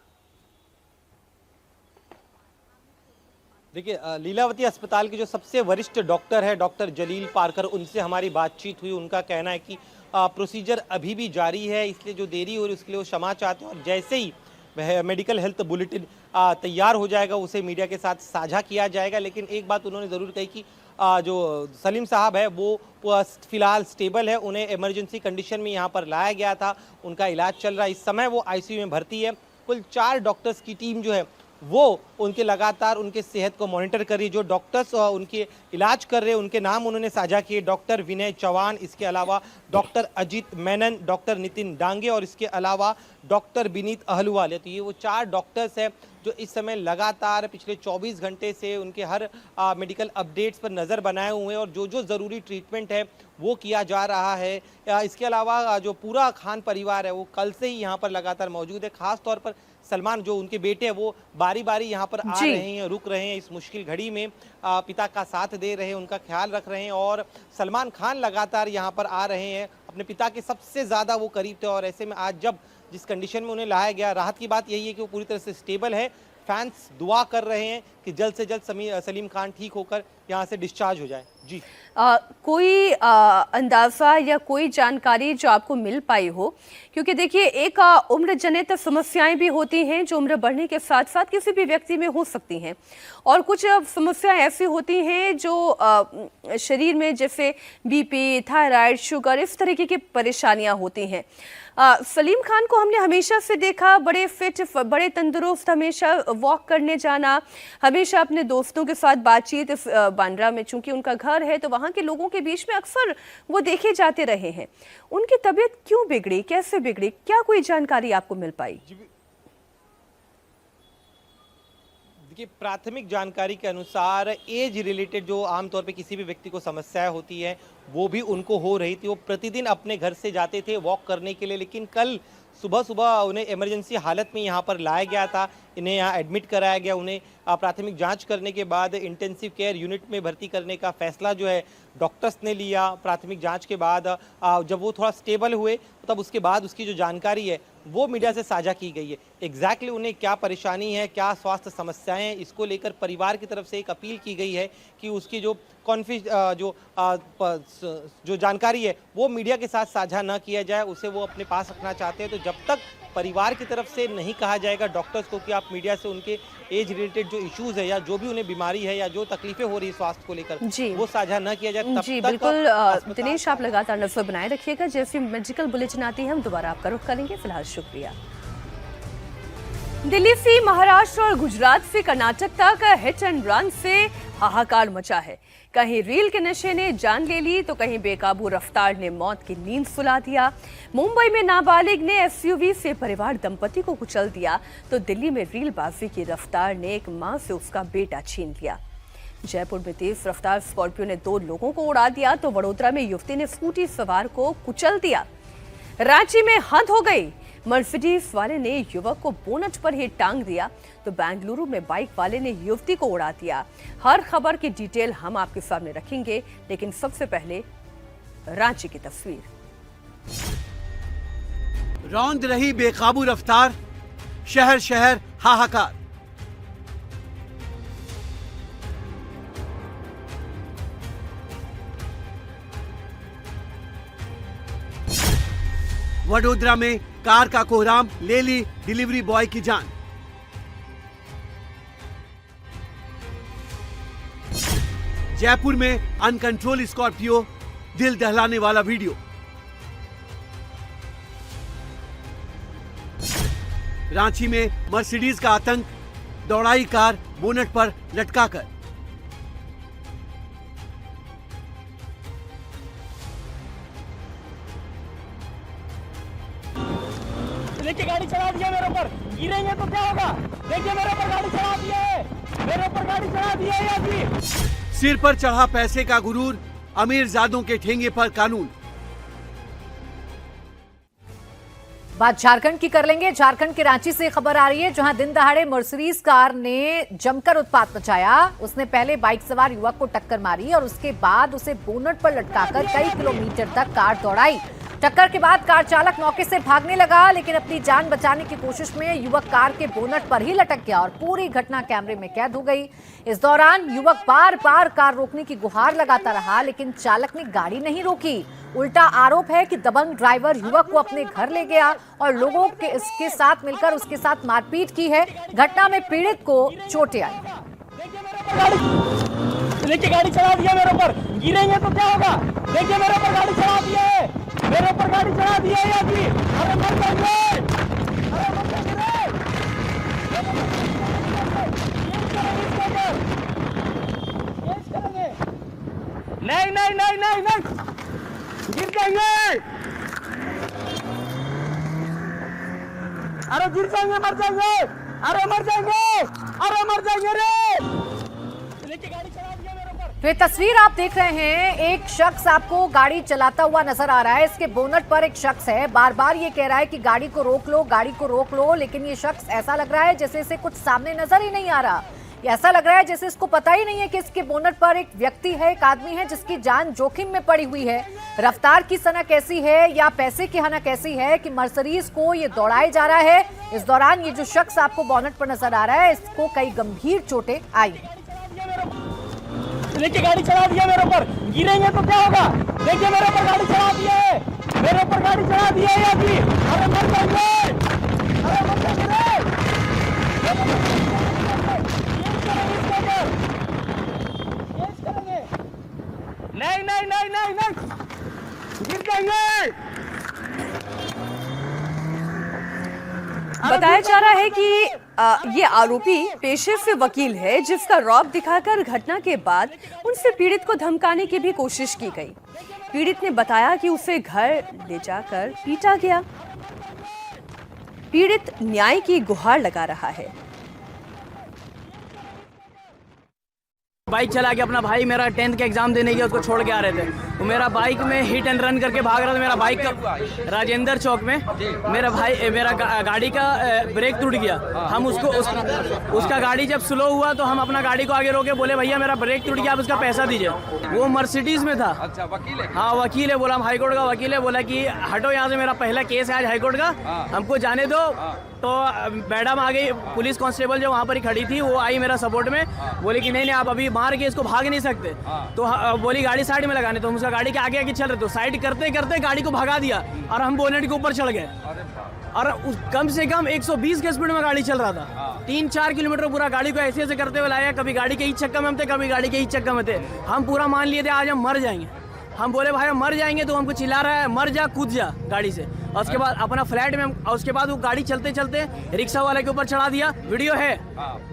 देखिए, लीलावती अस्पताल के जो सबसे वरिष्ठ डॉक्टर है डॉक्टर जलील पारकर, उनसे हमारी बातचीत हुई। उनका कहना है कि प्रोसीजर अभी भी जारी है, इसलिए जो देरी हो रही है उसके लिए वो क्षमा चाहते हैं और जैसे ही मेडिकल हेल्थ बुलेटिन तैयार हो जाएगा उसे मीडिया के साथ साझा किया जाएगा। लेकिन एक बात उन्होंने ज़रूर कही कि जो सलीम साहब है वो फिलहाल स्टेबल है, उन्हें इमरजेंसी कंडीशन में यहाँ पर लाया गया था, उनका इलाज चल रहा है। इस समय वो आईसीयू में भर्ती है। कुल 4 डॉक्टर्स की टीम जो है वो उनके लगातार उनके सेहत को मॉनिटर कर रही है। जो डॉक्टर्स उनके इलाज कर रहे हैं उनके नाम उन्होंने साझा किए, डॉक्टर विनय चौहान, इसके अलावा डॉक्टर अजीत मेनन, डॉक्टर नितिन डांगे और इसके अलावा डॉक्टर विनीत अहलुवालिया। तो ये वो 4 डॉक्टर्स हैं जो इस समय लगातार पिछले 24 घंटे से उनके हर मेडिकल अपडेट्स पर नज़र बनाए हुए हैं और जो जो ज़रूरी ट्रीटमेंट है वो किया जा रहा है। इसके अलावा जो पूरा खान परिवार है वो कल से ही यहाँ पर लगातार मौजूद है। खास तौर पर सलमान, जो उनके बेटे हैं, वो बारी बारी यहाँ पर आ रहे हैं, रुक रहे हैं, इस मुश्किल घड़ी में पिता का साथ दे रहे हैं, उनका ख्याल रख रहे हैं। और सलमान खान लगातार यहाँ पर आ रहे हैं, अपने पिता के सबसे ज़्यादा वो करीब थे और ऐसे में आज जब जिस कंडीशन में उन्हें लाया गया, राहत की बात यही है कि वो पूरी तरह से स्टेबल है। फैंस दुआ कर रहे हैं कि जल्द से जल्द सलीम खान ठीक होकर यहाँ से डिस्चार्ज हो जाए। जी, कोई अंदाजा या कोई जानकारी जो आपको मिल पाई हो? क्योंकि देखिए, एक उम्र जनित समस्याएं भी होती हैं जो उम्र बढ़ने के साथ साथ किसी भी व्यक्ति में हो सकती हैं और कुछ समस्याएं ऐसी होती हैं जो शरीर में, जैसे बीपी, थायराइड, शुगर, इस तरीके की परेशानियां होती हैं। सलीम खान को हमने हमेशा से देखा बड़े फिट, बड़े तंदुरुस्त, हमेशा वॉक करने जाना, हमेशा अपने दोस्तों के साथ बातचीत। इस बांद्रा में चूंकि उनका घर है तो वहाँ के लोगों के बीच में अक्सर वो देखे जाते रहे हैं। उनकी तबीयत क्यों बिगड़ी, कैसे बिगड़ी, क्या कोई जानकारी आपको मिल पाई? देखिए, प्राथमिक जानकारी के अनुसार एज रिलेटेड जो आमतौर पे किसी भी व्यक्ति को समस्याएं होती है वो भी उनको हो रही थी। वो प्रतिदिन अपने घर से जाते थे वॉक करने के लिए, लेकिन कल सुबह सुबह उन्हें इमरजेंसी हालत में यहाँ पर लाया गया था, इन्हें यहाँ एडमिट कराया गया। उन्हें प्राथमिक जांच करने के बाद इंटेंसिव केयर यूनिट में भर्ती करने का फैसला जो है डॉक्टर्स ने लिया। प्राथमिक जांच के बाद जब वो थोड़ा स्टेबल हुए तब उसके बाद उसकी जो जानकारी है वो मीडिया से साझा की गई है। एग्जैक्टली उन्हें क्या परेशानी है, क्या स्वास्थ्य समस्याएं हैं, इसको लेकर परिवार की तरफ से एक अपील की गई है कि उसकी जो जो जानकारी है वो मीडिया के साथ साझा न किया जाए, उसे वो अपने पास रखना चाहते हैं। तो जब तक परिवार की तरफ से नहीं कहा जाएगा डॉक्टर्स को कि आप मीडिया से उनके एज रिलेटेड जो इश्यूज है या जो भी उन्हें बीमारी है या जो तकलीफें हो रही है स्वास्थ्य को लेकर, वो साझा न किया जाए, तब जी तक बिल्कुल। दिनेश, आप लगातार नजर बनाए रखिएगा, जैसे मेडिकल बुलेटिन आती है हम दोबारा आपका रुख करेंगे। फिलहाल शुक्रिया। दिल्ली से महाराष्ट्र और गुजरात से कर्नाटक तक हिट एंड रन से हाहाकार मचा है। कहीं रील के नशे ने जान ले ली तो कहीं बेकाबू रफ्तार ने मौत की नींद सुला दिया। मुंबई में नाबालिग ने एसयूवी से परिवार दंपति को कुचल दिया तो दिल्ली में रीलबाजी की रफ्तार ने एक मां से उसका बेटा छीन लिया। जयपुर में तेज रफ्तार स्कॉर्पियो ने 2 लोगों को उड़ा दिया तो वडोदरा में युवती ने स्कूटी सवार को कुचल दिया। रांची में हद हो गई, मर्सिडीज वाले ने युवक को बोनट पर ही टांग दिया तो बेंगलुरु में बाइक वाले ने युवती को उड़ा दिया। हर खबर की डिटेल हम आपके सामने रखेंगे, लेकिन सबसे पहले रांची की तस्वीर। रौंद रही बेकाबू रफ्तार, शहर शहर हाहाकार। वडोदरा में कार का कोहराम ले ली डिलीवरी बॉय की जान। जयपुर में अनकंट्रोल स्कॉर्पियो, दिल दहलाने वाला वीडियो। रांची में मर्सिडीज का आतंक, दौड़ाई कार बोनट पर लटकाकर। देखिए गाड़ी चला दिया मेरे ऊपर, गिरेंगे तो क्या होगा। देखिए मेरे ऊपर गाड़ी चला दिया है, मेरे ऊपर गाड़ी चला दिया है अभी। सिर पर चढ़ा पैसे का गुरूर, अमीर जादों के ठेंगे पर कानून। बात झारखंड की कर लेंगे। झारखंड के रांची से खबर आ रही है, जहां दिन दहाड़े मर्सिडीज कार ने जमकर उत्पात मचाया। उसने पहले बाइक सवार युवक को टक्कर मारी और उसके बाद उसे बोनट पर लटकाकर कई किलोमीटर तक कार दौड़ाई। टक्कर के बाद कार चालक मौके से भागने लगा, लेकिन अपनी जान बचाने की कोशिश में युवक कार के बोनट पर ही लटक गया और पूरी घटना कैमरे में कैद हो गई। इस दौरान युवक बार बार कार रोकने की गुहार लगाता रहा, लेकिन चालक ने गाड़ी नहीं रोकी। उल्टा आरोप है कि दबंग ड्राइवर युवक को अपने घर ले गया और लोगों के इसके साथ मिलकर उसके साथ मारपीट की है। घटना में पीड़ित को चोटें आई। देखिए गाड़ी चला दिया मेरे ऊपर, गिरेंगे तो क्या होगा। देखिए मेरे ऊपर गाड़ी चला दिया है, मेरे ऊपर गाड़ी चला दिया है अभी। अरे मर जाएंगे, अरे मर जाएंगे। नहीं नहीं नहीं नहीं नहीं, गिर जाएंगे। अरे गिर जाएंगे, मर जाएंगे, अरे मर जाएंगे, अरे मर जाएंगे रे। देखिए गाड़ी चला दिया मेरे ऊपर। तो ये तस्वीर आप देख रहे हैं, एक शख्स आपको गाड़ी चलाता हुआ नजर आ रहा है। इसके बोनट पर एक शख्स है, बार बार ये कह रहा है कि गाड़ी को रोक लो, गाड़ी को रोक लो, लेकिन ये शख्स ऐसा लग रहा है जैसे इसे कुछ सामने नजर ही नहीं आ रहा। ऐसा लग रहा है जैसे इसको पता ही नहीं है कि इसके बोनट पर एक व्यक्ति है, एक आदमी है जिसकी जान जोखिम में पड़ी हुई है। रफ्तार की सनक ऐसी है या पैसे की हनक ऐसी है कि मर्सिडीज को ये दौड़ाया जा रहा है। इस दौरान ये जो शख्स आपको बोनट पर नजर आ रहा है, इसको कई गंभीर चोटें आई। देखिए गाड़ी चला दिया मेरे ऊपर, गिरेंगे तो क्या होगा। देखिए मेरे ऊपर गाड़ी चला दिया है, मेरे ऊपर गाड़ी चला दिया है अभी। अरे मर जाएंगे, अरे मर जाएंगे। नहीं नहीं नहीं नहीं नहीं, गिर जाएंगे। बताया जा रहा है कि ये आरोपी पेशे से वकील है, जिसका रौब दिखाकर घटना के बाद उनसे पीड़ित को धमकाने की भी कोशिश की गई। पीड़ित ने बताया कि उसे घर ले जाकर पीटा गया। पीड़ित न्याय की गुहार लगा रहा है। बाइक चला के अपना भाई मेरा 10th का एग्जाम देने गया, उसको छोड़ के आ रहे थे। तो मेरा बाइक में हिट एंड रन करके भाग रहा था। मेरा बाइक का राजेंद्र चौक में मेरा भाई मेरा गाड़ी का ब्रेक टूट गया। हम उसका गाड़ी जब स्लो हुआ तो हम अपना गाड़ी को आगे रोके, बोले भैया मेरा ब्रेक टूट गया, आप उसका पैसा दीजिए। वो मर्सिडीज में था। अच्छा वकील है? हाँ वकील है। बोला हम हाईकोर्ट का वकील है। बोला कि हटो यहाँ से, मेरा पहला केस है आज हाईकोर्ट का, हमको जाने दो। तो मैडम आ गई, पुलिस कांस्टेबल जो वहाँ पर ही खड़ी थी वो आई मेरा सपोर्ट में, बोली कि नहीं आप अभी मार के इसको भाग नहीं सकते। तो बोली गाड़ी साइड में लगाने। तो हम उसका गाड़ी के आगे आगे चल रहे, तो साइड करते करते गाड़ी को भगा दिया और हम बोनेट के ऊपर चढ़ गए। और कम से कम 120 के स्पीड में गाड़ी चल रहा था। 3-4 किलोमीटर पूरा गाड़ी को ऐसे ऐसे करते हुए लाया। कभी गाड़ी के ही चक्कर में हम थे, कभी गाड़ी के ही चक्कर में थे। हम पूरा मान लिए थे आज हम मर जाएंगे। हम बोले भाई हम मर जाएंगे, तो हमको चिल्ला रहा है मर जा, कूद जा गाड़ी से। और उसके बाद अपना फ्लैट में उसके बाद वो गाड़ी चलते चलते रिक्शा वाले के ऊपर चढ़ा दिया, वीडियो है।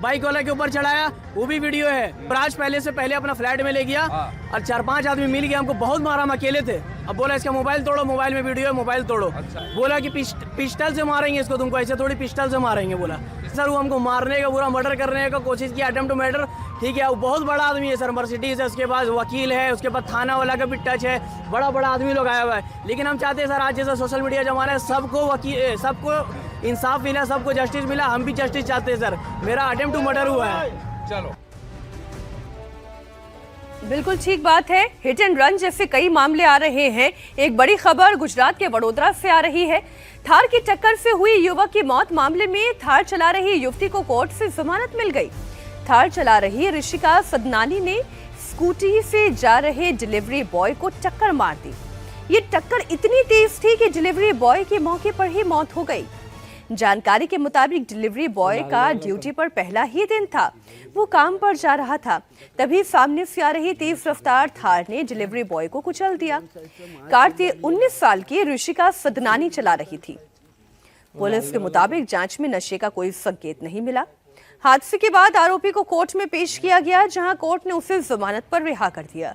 बाइक वाले के ऊपर चढ़ाया, वो भी वीडियो है। प्राज पहले से पहले अपना फ्लैट में ले गया और 4-5 आदमी मिल गया, हमको बहुत मारा, हम अकेले थे। अब बोला इसका मोबाइल तोड़ो, मोबाइल में वीडियो है, मोबाइल तोड़ो। बोला कि पिस्टल से मारेंगे इसको, तुमको ऐसे थोड़ी पिस्टल से मारेंगे। बोला सर वो हमको मारने का, पूरा मर्डर करने का कोशिश किया, अटेम्प्ट टू मर्डर। ठीक है, वो बहुत बड़ा आदमी है सर, मर्सिडीज है, उसके पास वकील है, उसके पास थाना वाला का भी टच है, बड़ा बड़ा आदमी लोग आया हुआ है। लेकिन हम चाहते हैं सर आज जैसा सोशल मीडिया जमाना है, सबको इंसाफ मिला, सबको जस्टिस मिला। हम भी जस्टिस चाहते हैं सर, मेरा अटेम्प्ट टू मर्डर हुआ है। चलो बिल्कुल ठीक बात है। हिट एंड रन जैसे कई मामले आ रहे हैं। एक बड़ी खबर गुजरात के वडोदरा से आ रही है। थार की टक्कर से हुई युवक की मौत मामले में थार चला रही युवती को कोर्ट से जमानत मिल गई। थार चला रही ऋषिका सदनानी ने स्कूटी से जा रहे डिलीवरी बॉय को टक्कर मार दी। ये टक्कर इतनी तेज थी कि डिलीवरी बॉय की मौके पर ही मौत हो गई। जानकारी के मुताबिक डिलीवरी बॉय का ड्यूटी पर पहला ही दिन था। वो काम पर जा रहा था, तभी सामने से आ रही तेज रफ्तार थार ने डिलीवरी बॉय को कुचल दिया। कार 19 साल की ऋषिका सदनानी चला रही थी। पुलिस के मुताबिक जांच में नशे का कोई संकेत नहीं मिला। हादसे के बाद आरोपी को कोर्ट में पेश किया गया, जहां कोर्ट ने उसे जमानत पर रिहा कर दिया।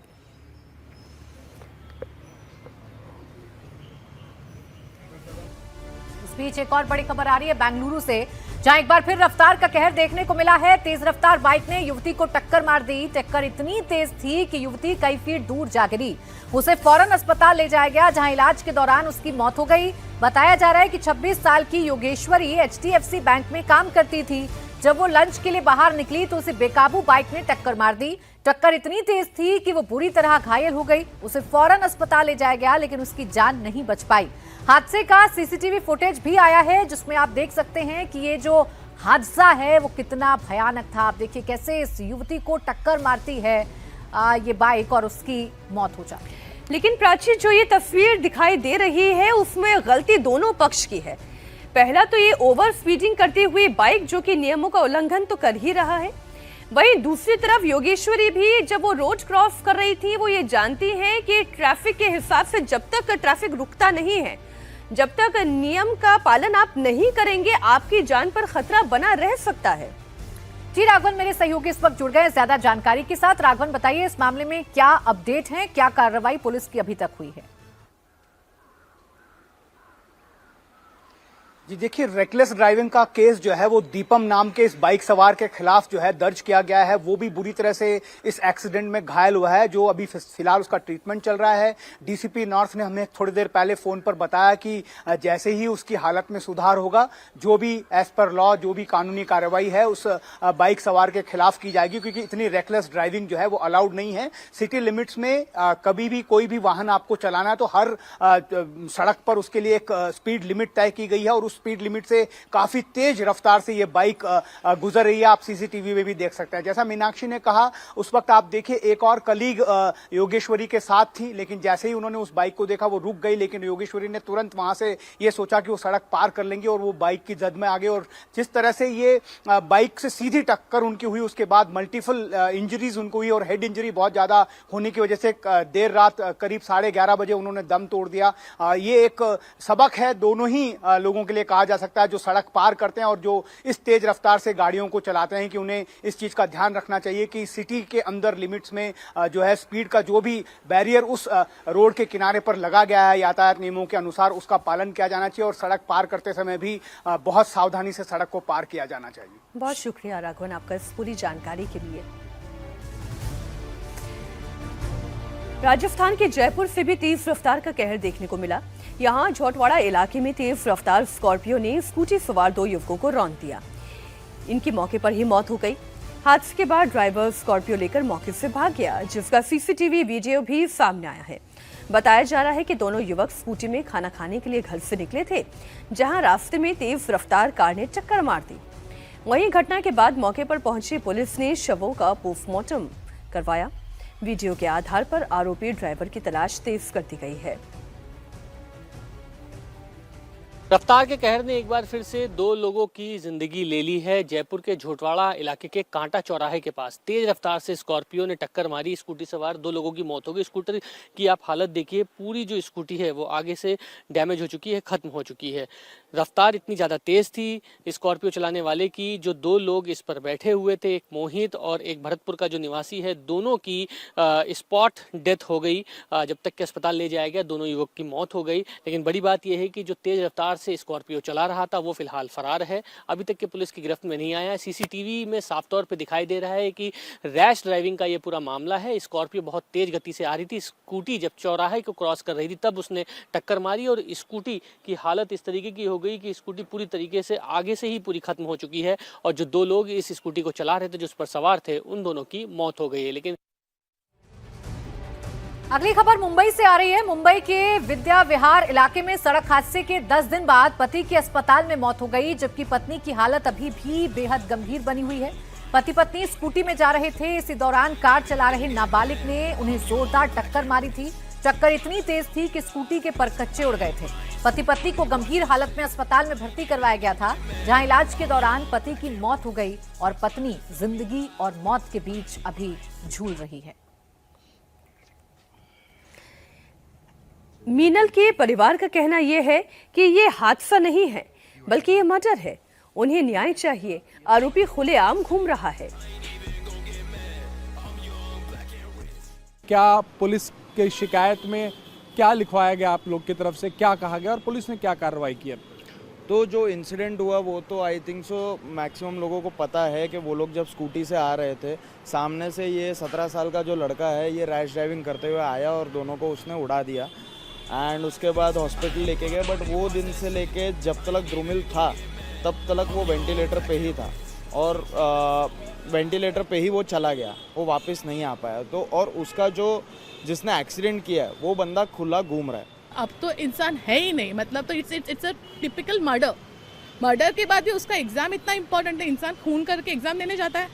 इस बीच एक और बड़ी खबर आ रही है बेंगलुरु से, जहां एक बार फिर रफ्तार का कहर देखने को मिला है। तेज रफ्तार बाइक ने युवती को टक्कर मार दी। टक्कर इतनी तेज थी कि युवती कई फीट दूर जा गिरी। उसे फौरन अस्पताल ले जाया गया, जहां इलाज के दौरान उसकी मौत हो गई। बताया जा रहा है कि 26 साल की योगेश्वरी HDFC बैंक में काम करती थी। जब वो लंच के लिए बाहर निकली तो उसे बेकाबू बाइक ने टक्कर मार दी। टक्कर इतनी तेज थी कि वो बुरी तरह घायल हो गई। उसे फौरन अस्पताल ले जाया गया, लेकिन उसकी जान नहीं बच पाई। हादसे का CCTV फुटेज भी आया है, जिसमें आप देख सकते हैं कि ये जो हादसा है वो कितना भयानक था। आप देखिए कैसे इस युवती को टक्कर मारती है ये बाइक और उसकी मौत हो जाती है। लेकिन प्राची, जो ये तस्वीर दिखाई दे रही है उसमें गलती दोनों पक्ष की है। पहला तो ये ओवर स्पीडिंग करती हुई बाइक, जो कि नियमों का उल्लंघन तो कर ही रहा है। वहीं दूसरी तरफ योगेश्वरी भी जब वो रोड क्रॉस कर रही थी, वो ये जानती हैं कि ट्रैफिक के हिसाब से जब तक ट्रैफिक रुकता नहीं है, जब तक नियम का पालन आप नहीं करेंगे, आपकी जान पर खतरा बना रह सकता है। जी राघवन मेरे सहयोगी इस वक्त जुड़ गए ज्यादा जानकारी के साथ। राघवन बताइए, इस मामले में क्या अपडेट है, क्या कार्रवाई पुलिस की अभी तक हुई है? जी देखिए, रेकलेस ड्राइविंग का केस जो है वो दीपम नाम के इस बाइक सवार के खिलाफ जो है दर्ज किया गया है। वो भी बुरी तरह से इस एक्सीडेंट में घायल हुआ है, जो अभी फिलहाल उसका ट्रीटमेंट चल रहा है। डीसीपी नॉर्थ ने हमें थोड़ी देर पहले फोन पर बताया कि जैसे ही उसकी हालत में सुधार होगा, जो भी एज पर लॉ जो भी कानूनी कार्रवाई है उस बाइक सवार के खिलाफ की जाएगी, क्योंकि इतनी रेकलेस ड्राइविंग जो है वो अलाउड नहीं है। सिटी लिमिट्स में कभी भी कोई भी वाहन आपको चलाना है तो हर सड़क पर उसके लिए एक स्पीड लिमिट तय की गई है, और स्पीड लिमिट से काफी तेज रफ्तार से ये बाइक गुजर रही है। आप सीसीटीवी में भी देख सकते हैं। जैसा मीनाक्षी ने कहा, उस वक्त आप देखिए एक और कलीग योगेश्वरी के साथ थी, लेकिन जैसे ही उन्होंने उस बाइक को देखा वो रुक गई, लेकिन योगेश्वरी ने तुरंत वहां से ये सोचा कि वो सड़क पार कर लेंगे और वो बाइक की जद में आ गए। और जिस तरह से ये बाइक से सीधी टक्कर उनकी हुई, उसके बाद मल्टीपल इंजरीज उनको हुई, और हेड इंजरी बहुत ज्यादा होने की वजह से देर रात करीब 11:30 बजे उन्होंने दम तोड़ दिया। ये एक सबक है दोनों ही लोगों के लिए कहा जा सकता है, जो सड़क पार करते हैं और जो इस तेज रफ्तार से गाड़ियों को चलाते हैं, कि उन्हें इस चीज का ध्यान रखना चाहिए कि सिटी के अंदर लिमिट्स में जो है स्पीड का जो भी बैरियर उस रोड के किनारे पर लगा गया है यातायात नियमों के अनुसार, उसका पालन किया जाना चाहिए। और सड़क पार करते समय भी बहुत सावधानी से सड़क को पार किया जाना चाहिए। बहुत शुक्रिया राघवन आपका इस पूरी जानकारी के लिए। राजस्थान के जयपुर से भी तेज रफ्तार का कहर देखने को मिला। यहां झोटवाड़ा इलाके में तेज रफ्तार स्कॉर्पियो ने स्कूटी सवार 2 युवकों को रौंद दिया। इनकी मौके पर ही मौत हो गई। हादसे के बाद ड्राइवर स्कॉर्पियो लेकर मौके से भाग गया, जिसका CCTV वीडियो भी सामने आया है। बताया जा रहा है कि दोनों युवक स्कूटी में खाना खाने के लिए घर से निकले थे, जहां रास्ते में तेज रफ्तार कार ने टक्कर मार दी। वहीं घटना के बाद मौके पर पहुंची पुलिस ने शवों का पोस्टमार्टम करवाया। वीडियो के आधार पर आरोपी ड्राइवर की तलाश तेज कर दी गई है। रफ्तार के कहर ने एक बार फिर से 2 लोगों की जिंदगी ले ली है। जयपुर के झोटवाड़ा इलाके के कांटा चौराहे के पास तेज रफ्तार से स्कॉर्पियो ने टक्कर मारी। स्कूटी सवार 2 लोगों की मौत हो गई। स्कूटर की आप हालत देखिए, पूरी जो स्कूटी है वो आगे से डैमेज हो चुकी है, खत्म हो चुकी है। रफ्तार इतनी ज़्यादा तेज थी स्कॉर्पियो चलाने वाले की, जो 2 लोग इस पर बैठे हुए थे, एक मोहित और एक भरतपुर का जो निवासी है, दोनों की स्पॉट डेथ हो गई। जब तक के अस्पताल ले जाया गया, दोनों युवक की मौत हो गई। लेकिन बड़ी बात यह है कि जो तेज रफ्तार से स्कॉर्पियो चला रहा था वो फिलहाल फरार है, अभी तक के पुलिस की गिरफ्त में नहीं आया है। CCTV में साफ तौर पे दिखाई दे रहा है कि रैश ड्राइविंग का ये पूरा मामला है। स्कॉर्पियो बहुत तेज गति से आ रही थी, स्कूटी जब चौराहे को क्रॉस कर रही थी तब उसने टक्कर मारी, और स्कूटी की हालत इस तरीके की हो गई कि स्कूटी पूरी तरीके से आगे से ही पूरी खत्म हो चुकी है, और जो 2 लोग इस स्कूटी को चला रहे थे, जो उस पर सवार थे, उन दोनों की मौत हो गई है। लेकिन अगली खबर मुंबई से आ रही है। मुंबई के विद्या विहार इलाके में सड़क हादसे के 10 दिन बाद पति की अस्पताल में मौत हो गई, जबकि पत्नी की हालत अभी भी बेहद गंभीर बनी हुई है। पति पत्नी स्कूटी में जा रहे थे, इसी दौरान कार चला रहे नाबालिग ने उन्हें जोरदार टक्कर मारी थी, टक्कर इतनी तेज थी कि स्कूटी के परकच्चे उड़ गए थे। पति पत्नी को गंभीर हालत में अस्पताल में भर्ती करवाया गया था, जहां इलाज के दौरान पति की मौत हो गई और पत्नी जिंदगी और मौत के बीच अभी झूल रही है। मीनल के परिवार का कहना यह है कि ये हादसा नहीं है बल्कि ये मर्डर है। उन्हें न्याय चाहिए। आरोपी खुलेआम घूम रहा है। क्या पुलिस की शिकायत में क्या लिखवाया गया आप लोग की तरफ से, क्या कहा गया और पुलिस ने क्या कार्रवाई की? तो जो इंसिडेंट हुआ वो तो आई थिंक सो मैक्सिमम लोगों को पता है कि वो लोग जब स्कूटी से आ रहे थे, सामने से ये 17 साल का जो लड़का है ये रैश ड्राइविंग करते हुए आया और दोनों को उसने उड़ा दिया एंड उसके बाद हॉस्पिटल लेके गए। बट वो दिन से लेके जब तक द्रुमिल था तब तक वो वेंटिलेटर पे ही था और वेंटिलेटर पे ही वो चला गया, वो वापस नहीं आ पाया। तो और उसका जो जिसने एक्सीडेंट किया है वो बंदा खुला घूम रहा है। अब तो इंसान है ही नहीं, मतलब तो इट्स अ टिपिकल मर्डर के बाद भी उसका एग्जाम इतना इम्पोर्टेंट है। इंसान खून करके एग्जाम देने जाता है।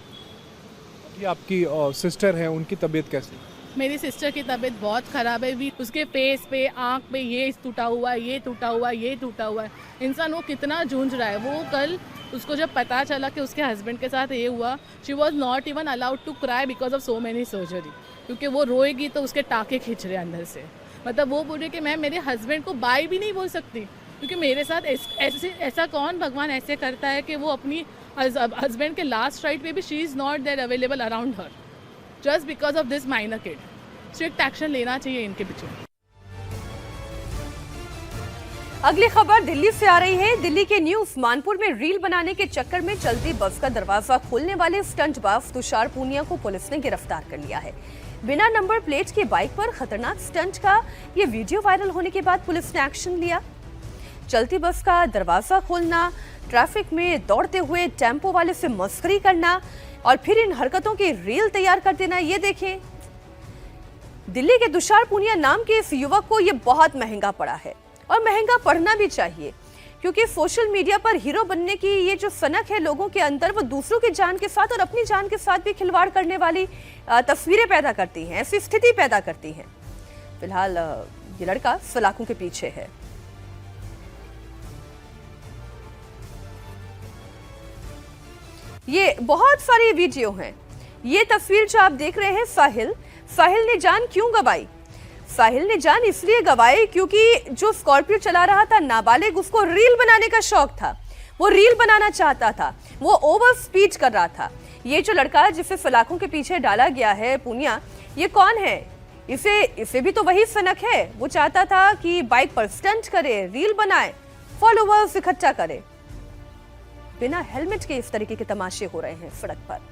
ये आपकी सिस्टर है, उनकी तबीयत कैसी? मेरी सिस्टर की तबीयत बहुत ख़राब है। उसके फेस पे, आँख पे ये टूटा हुआ है, ये टूटा हुआ है, ये टूटा हुआ है। इंसान वो कितना जूझ रहा है। वो कल उसको जब पता चला कि उसके हस्बैंड के साथ ये हुआ, she was not even allowed to cry because of so many surgery, क्योंकि वो रोएगी तो उसके टाँके खींच रहे अंदर से। मतलब वो बोले कि मैं मेरे हस्बैंड को बाय भी नहीं बोल सकती, क्योंकि मेरे साथ ऐसा कौन भगवान ऐसे करता है कि वो अपनी हस्बैंड के लास्ट राइट पे भी she is not there available around her just because of this minor kid. Strict action लेना चाहिए इनके पीछे। अगली खबर दिल्ली से आ रही है। दिल्ली के न्यू उस्मानपुर में रील बनाने के चक्कर में चलती बस का दरवाजा खोलने वाले स्टंटबाज तुषार पूनिया को पुलिस ने गिरफ्तार कर लिया है। बिना नंबर प्लेट की बाइक पर खतरनाक स्टंट का ये वीडियो वायरल होने के बाद पुलिस ने एक्शन लिया। चलती बस का दरवाजा खोलना, ट्रैफिक में दौड़ते हुए टेम्पो वाले से मस्करी करना और फिर इन हरकतों की रील तैयार कर देना, ये देखें। दिल्ली के तुषार पूनिया नाम के इस युवक को ये बहुत महंगा पड़ा है और महंगा पड़ना भी चाहिए, क्योंकि सोशल मीडिया पर हीरो बनने की ये जो सनक है लोगों के अंदर, वो दूसरों की जान के साथ और अपनी जान के साथ भी खिलवाड़ करने वाली तस्वीरें पैदा करती हैं, ऐसी स्थिति पैदा करती हैं। फिलहाल ये लड़का सलाखों के पीछे है। ये बहुत सारी वीडियो हैं। ये तस्वीर जो आप देख रहे हैं, साहिल ने जान क्यों गंवाई? साहिल ने जान इसलिए गंवाई क्योंकि जो स्कॉर्पियो चला रहा था नाबालिग, उसको रील बनाने का शौक था। वो रील बनाना चाहता था, वो ओवर स्पीड कर रहा था। ये जो लड़का जिसे सलाखों के पीछे डाला गया है, पूनिया, ये कौन है? इसे भी तो वही सनक है। वो चाहता था कि बाइक पर स्टंट करे, रील बनाए, फॉलोवर्स इकट्ठा करे। बिना हेलमेट के इस तरीके के तमाशे हो रहे हैं सड़क पर।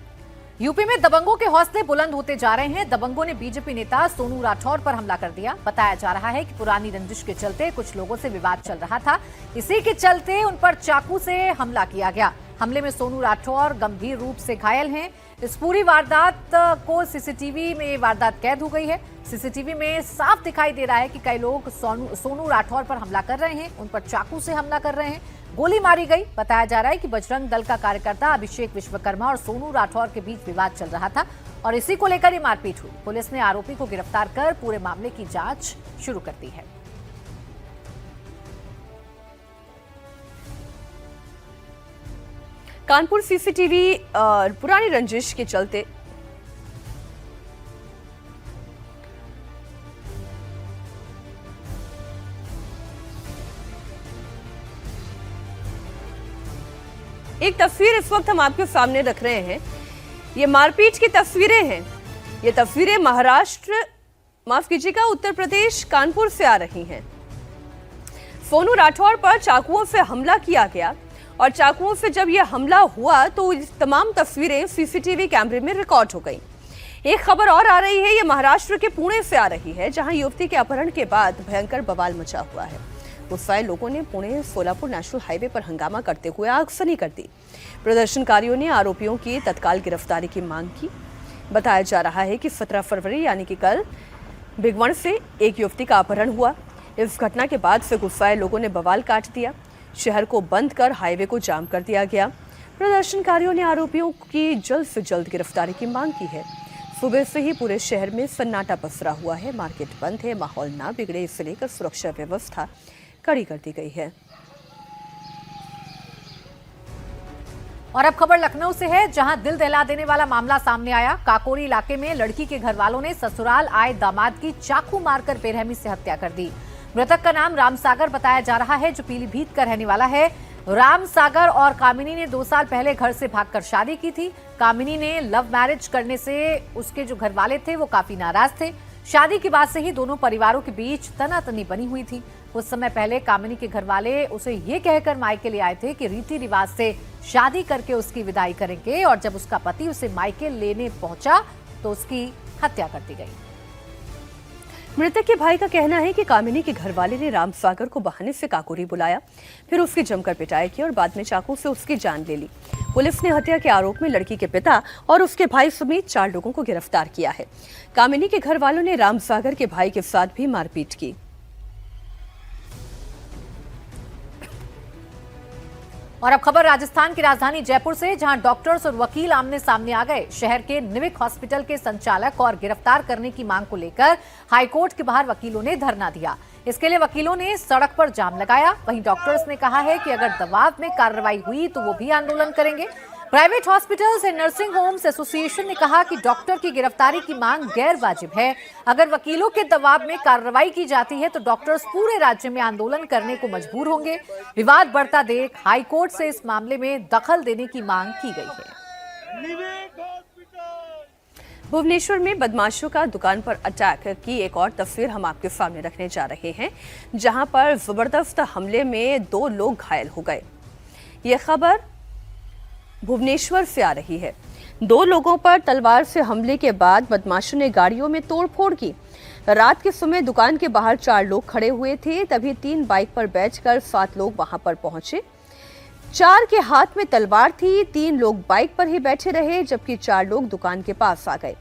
यूपी में दबंगों के हौसले बुलंद होते जा रहे हैं। दबंगों ने बीजेपी नेता सोनू राठौर पर हमला कर दिया। बताया जा रहा है कि पुरानी रंजिश के चलते कुछ लोगों से विवाद चल रहा था, इसी के चलते उन पर चाकू से हमला किया गया। हमले में सोनू राठौर गंभीर रूप से घायल हैं। इस पूरी वारदात को सीसीटीवी में वारदात कैद हो गई है। सीसीटीवी में साफ दिखाई दे रहा है कि कई लोग सोनू राठौर पर हमला कर रहे हैं, उन पर चाकू से हमला कर रहे हैं। गोली मारी गई। बताया जा रहा है कि बजरंग दल का कार्यकर्ता अभिषेक विश्वकर्मा और सोनू राठौर के बीच विवाद चल रहा था और इसी को लेकर ये मारपीट हुई। पुलिस ने आरोपी को गिरफ्तार कर पूरे मामले की जांच शुरू कर दी है। कानपुर सीसीटीवी पुरानी रंजिश के चलते एक तस्वीर इस वक्त हम आपके सामने रख रहे हैं। ये मारपीट की तस्वीरें हैं। ये तस्वीरें महाराष्ट्र, माफ कीजिएगा, उत्तर प्रदेश कानपुर से आ रही हैं। सोनू राठौर पर चाकुओं से हमला किया गया और चाकुओं से जब यह हमला हुआ तो तमाम तस्वीरें सीसीटीवी कैमरे में रिकॉर्ड हो गई। एक खबर और आ रही है, ये महाराष्ट्र के पुणे से आ रही है, जहां युवती के अपहरण के बाद भयंकर बवाल मचा हुआ है। गुस्साए लोगों ने पुणे सोलापुर नेशनल हाईवे पर हंगामा करते हुए आगजनी कर दी। प्रदर्शनकारियों ने आरोपियों की तत्काल गिरफ्तारी की मांग की। बताया जा रहा है कि 17 फरवरी यानी कि कल बिगवण से एक युवती का अपहरण हुआ। इस घटना के बाद से गुस्साए लोगों ने बवाल काट दिया। शहर को बंद कर हाईवे को जाम कर दिया गया। प्रदर्शनकारियों ने आरोपियों की जल्द से जल्द गिरफ्तारी की मांग की है। सुबह से ही पूरे शहर में सन्नाटा पसरा हुआ है। मार्केट बंद है, माहौल ना बिगड़े इसे लेकर सुरक्षा व्यवस्था कड़ी कर दी गई है। और अब खबर लखनऊ से है, जहां दिल दहला देने वाला मामला सामने आया। काकोरी इलाके में लड़की के घर वालों ने ससुराल आए दामाद की चाकू मारकर बेरहमी से हत्या कर दी। मृतक का नाम राम सागर बताया जा रहा है, जो पीलीभीत का रहने वाला है। राम सागर और कामिनी ने 2 साल पहले घर से भागकर शादी की थी। कामिनी ने लव मैरिज करने से उसके जो घर वाले थे वो काफी नाराज थे। शादी के बाद से ही दोनों परिवारों के बीच तनातनी बनी हुई थी। कुछ समय पहले कामिनी के घर वाले उसे ये कहकर मायके ले आए थे कि रीति रिवाज से शादी करके उसकी विदाई करेंगे, और जब उसका पति उसे मायके लेने पहुंचा तो उसकी हत्या कर दी गई। मृतक के भाई का कहना है कि कामिनी के घर वाले ने राम सागर को बहाने से काकोरी बुलाया, फिर उसकी जमकर पिटाई की और बाद में चाकू से उसकी जान ले ली। पुलिस ने हत्या के आरोप में लड़की के पिता और उसके भाई समेत 4 लोगों को गिरफ्तार किया है। कामिनी के घर वालों ने राम सागर के भाई के साथ भी मारपीट की। और अब खबर राजस्थान की राजधानी जयपुर से, जहां डॉक्टर्स और वकील आमने सामने आ गए। शहर के निविक हॉस्पिटल के संचालक और गिरफ्तार करने की मांग को लेकर हाईकोर्ट के बाहर वकीलों ने धरना दिया। इसके लिए वकीलों ने सड़क पर जाम लगाया। वहीं डॉक्टर्स ने कहा है कि अगर दबाव में कार्रवाई हुई तो वो भी आंदोलन करेंगे। Private hospitals and nursing homes association ने कहा कि डॉक्टर की गिरफ्तारी की मांग गैर वाजिब है। अगर वकीलों के दबाव में कार्रवाई की जाती है तो डॉक्टर्स पूरे राज्य में आंदोलन करने को मजबूर होंगे। विवाद बढ़ता देख हाईकोर्ट से इस मामले में दखल देने की मांग की गई है। भुवनेश्वर में बदमाशों का दुकान पर अटैक की एक और तस्वीर हम आपके सामने रखने जा रहे हैं, जहां पर जबरदस्त हमले में 2 लोग घायल हो गए। यह खबर भुवनेश्वर से आ रही है। 2 लोगों पर तलवार से हमले के बाद बदमाशों ने गाड़ियों में तोड़फोड़ की। रात के समय दुकान के बाहर 4 लोग खड़े हुए थे, तभी 3 बाइक पर बैठकर 7 लोग वहां पर पहुंचे। 4 के हाथ में तलवार थी, 3 लोग बाइक पर ही बैठे रहे, जबकि 4 लोग दुकान के पास आ गए।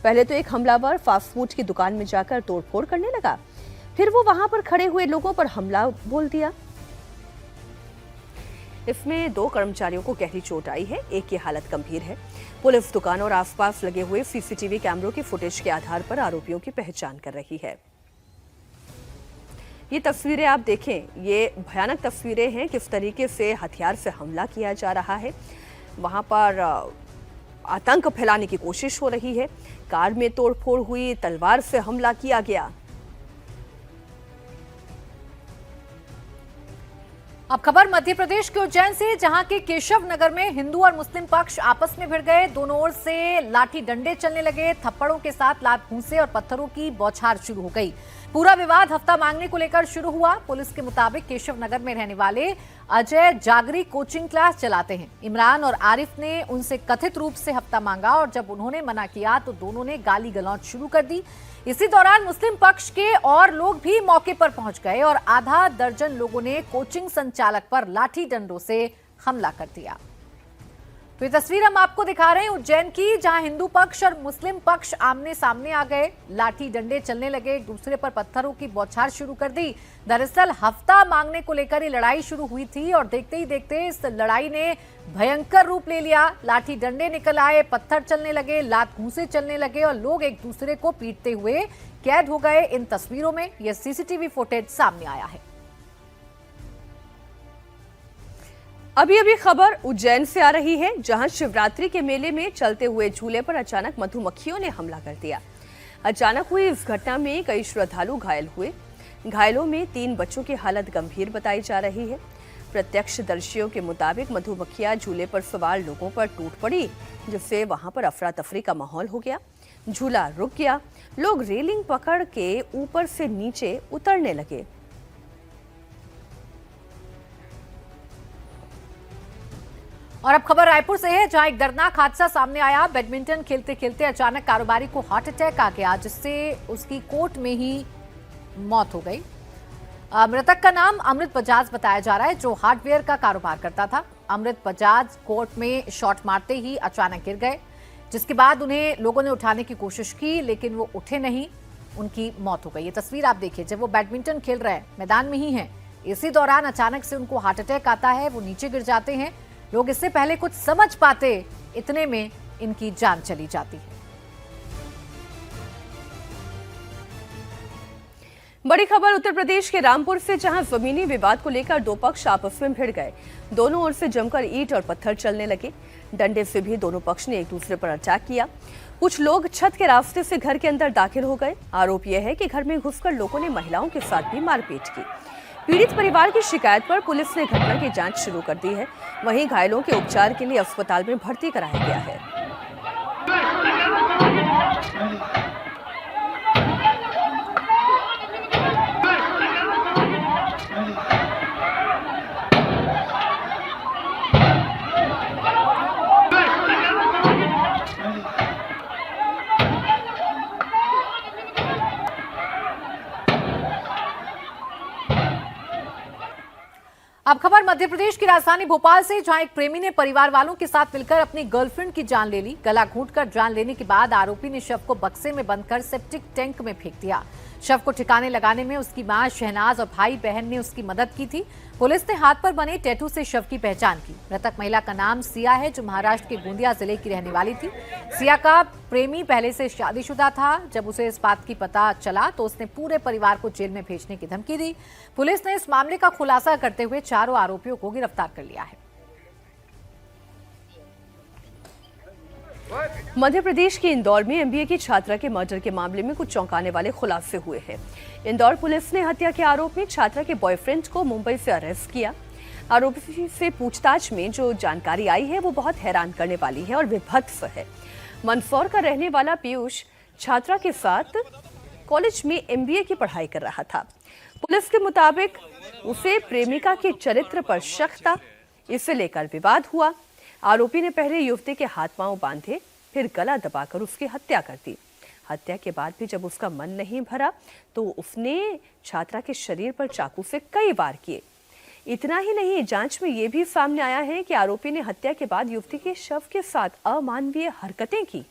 पहले तो एक हमलावर फास्ट फूड की दुकान में जाकर तोड़फोड़ करने लगा, फिर वो वहां पर खड़े हुए लोगों पर हमला बोल दिया। इसमें 2 कर्मचारियों को गहरी चोट आई है, एक की हालत गंभीर है। पुलिस दुकान और आसपास लगे हुए सीसीटीवी कैमरों की फुटेज के आधार पर आरोपियों की पहचान कर रही है। ये तस्वीरें आप देखें, ये भयानक तस्वीरें हैं, किस तरीके से हथियार से हमला किया जा रहा है। वहां पर आतंक फैलाने की कोशिश हो रही है। कार में तोड़फोड़ हुई, तलवार से हमला किया गया। अब खबर मध्य प्रदेश के उज्जैन से, जहां के केशव नगर में हिंदू और मुस्लिम पक्ष आपस में भिड़ गए। दोनों ओर से लाठी डंडे चलने लगे। थप्पड़ों के साथ लात घूंसे और पत्थरों की बौछार शुरू हो गई। पूरा विवाद हफ्ता मांगने को लेकर शुरू हुआ। पुलिस के मुताबिक केशव नगर में रहने वाले अजय जागरी कोचिंग क्लास चलाते हैं। इमरान और आरिफ ने उनसे कथित रूप से हफ्ता मांगा और जब उन्होंने मना किया तो दोनों ने गाली गलौज शुरू कर दी। इसी दौरान मुस्लिम पक्ष के और लोग भी मौके पर पहुंच गए और आधा दर्जन लोगों ने कोचिंग संचालक पर लाठी डंडों से हमला कर दिया। तो ये तस्वीर हम आपको दिखा रहे हैं उज्जैन की, जहां हिंदू पक्ष और मुस्लिम पक्ष आमने सामने आ गए। लाठी डंडे चलने लगे, एक दूसरे पर पत्थरों की बौछार शुरू कर दी। दरअसल हफ्ता मांगने को लेकर ये लड़ाई शुरू हुई थी और देखते ही देखते इस लड़ाई ने भयंकर रूप ले लिया। लाठी डंडे निकल आए, पत्थर चलने लगे, लात घूंसे चलने लगे और लोग एक दूसरे को पीटते हुए कैद हो गए। इन तस्वीरों में यह सीसीटीवी फुटेज सामने आया है। अभी अभी खबर उज्जैन से आ रही है, जहां शिवरात्रि के मेले में चलते हुए झूले पर अचानक मधुमक्खियों ने हमला कर दिया। अचानक हुई इस घटना में कई श्रद्धालु घायल हुए। घायलों में 3 बच्चों की हालत गंभीर बताई जा रही है। प्रत्यक्षदर्शियों के मुताबिक मधुमक्खियां झूले पर सवार लोगों पर टूट पड़ी, जिससे वहां पर अफरा तफरी का माहौल हो गया। झूला रुक गया, लोग रेलिंग पकड़ के ऊपर से नीचे उतरने लगे। और अब खबर रायपुर से है, जहां एक दर्दनाक हादसा सामने आया। बैडमिंटन खेलते खेलते अचानक कारोबारी को हार्ट अटैक आ गया, जिससे उसकी कोर्ट में ही मौत हो गई। मृतक का नाम अमृत बजाज बताया जा रहा है, जो हार्डवेयर का कारोबार करता था। अमृत बजाज कोर्ट में शॉट मारते ही अचानक गिर गए, जिसके बाद उन्हें लोगों ने उठाने की कोशिश की, लेकिन वो उठे नहीं, उनकी मौत हो गई। ये तस्वीर आप देखिए, जब वो बैडमिंटन खेल रहे हैं, मैदान में ही हैं, इसी दौरान अचानक से उनको हार्ट अटैक आता है, वो नीचे गिर जाते हैं। लोग इससे पहले कुछ समझ पाते, इतने में इनकी जान चली जाती है। बड़ी खबर उत्तर प्रदेश के रामपुर से, जहां जमीनी विवाद को लेकर दो पक्ष आपस में भिड़ गए। दोनों ओर से जमकर ईंट और पत्थर चलने लगे। डंडे से भी दोनों पक्ष ने एक दूसरे पर अटैक किया। कुछ लोग छत के रास्ते से घर के अंदर दाखिल हो गए। आरोप यह है कि घर में घुसकर लोगों ने महिलाओं के साथ भी मारपीट की। पीड़ित परिवार की शिकायत पर पुलिस ने घटना की जांच शुरू कर दी है। वहीं घायलों के उपचार के लिए अस्पताल में भर्ती कराया गया है। अब खबर मध्य प्रदेश की राजधानी भोपाल से, जहां एक प्रेमी ने परिवार वालों के साथ मिलकर अपनी गर्लफ्रेंड की जान ले ली। गला घोंटकर जान लेने के बाद आरोपी ने शव को बक्से में बंद कर सेप्टिक टैंक में फेंक दिया। शव को ठिकाने लगाने में उसकी मां शहनाज और भाई बहन ने उसकी मदद की थी। पुलिस ने हाथ पर बने टैटू से शव की पहचान की। मृतक महिला का नाम सिया है, जो महाराष्ट्र के गोंदिया जिले की रहने वाली थी। सिया का प्रेमी पहले से शादीशुदा था। जब उसे इस बात की पता चला तो उसने पूरे परिवार को जेल में भेजने की धमकी दी। पुलिस ने इस मामले का खुलासा करते हुए चारों आरोपियों को गिरफ्तार कर लिया है। मध्य प्रदेश के इंदौर में एमबीए की छात्रा के मर्डर के मामले में कुछ चौंकाने वाले खुलासे हुए हैं। इंदौर पुलिस ने हत्या के आरोप में छात्रा के बॉयफ्रेंड को मुंबई से अरेस्ट किया। आरोपी से पूछताछ में जो जानकारी आई है वो बहुत हैरान करने वाली है और विभत्स है। मंदसौर का रहने वाला पीयूष छात्रा के साथ कॉलेज में एमबीए की पढ़ाई कर रहा था। पुलिस के मुताबिक उसे प्रेमिका के चरित्र पर शक था। इसे लेकर विवाद हुआ। आरोपी ने पहले युवती के हाथ पांव बांधे, फिर गला दबाकर उसकी हत्या कर दी। हत्या के बाद भी जब उसका मन नहीं भरा तो उसने छात्रा के शरीर पर चाकू से कई वार किए। इतना ही नहीं, जांच में यह भी सामने आया है कि आरोपी ने हत्या के बाद युवती के शव के साथ अमानवीय हरकतें की।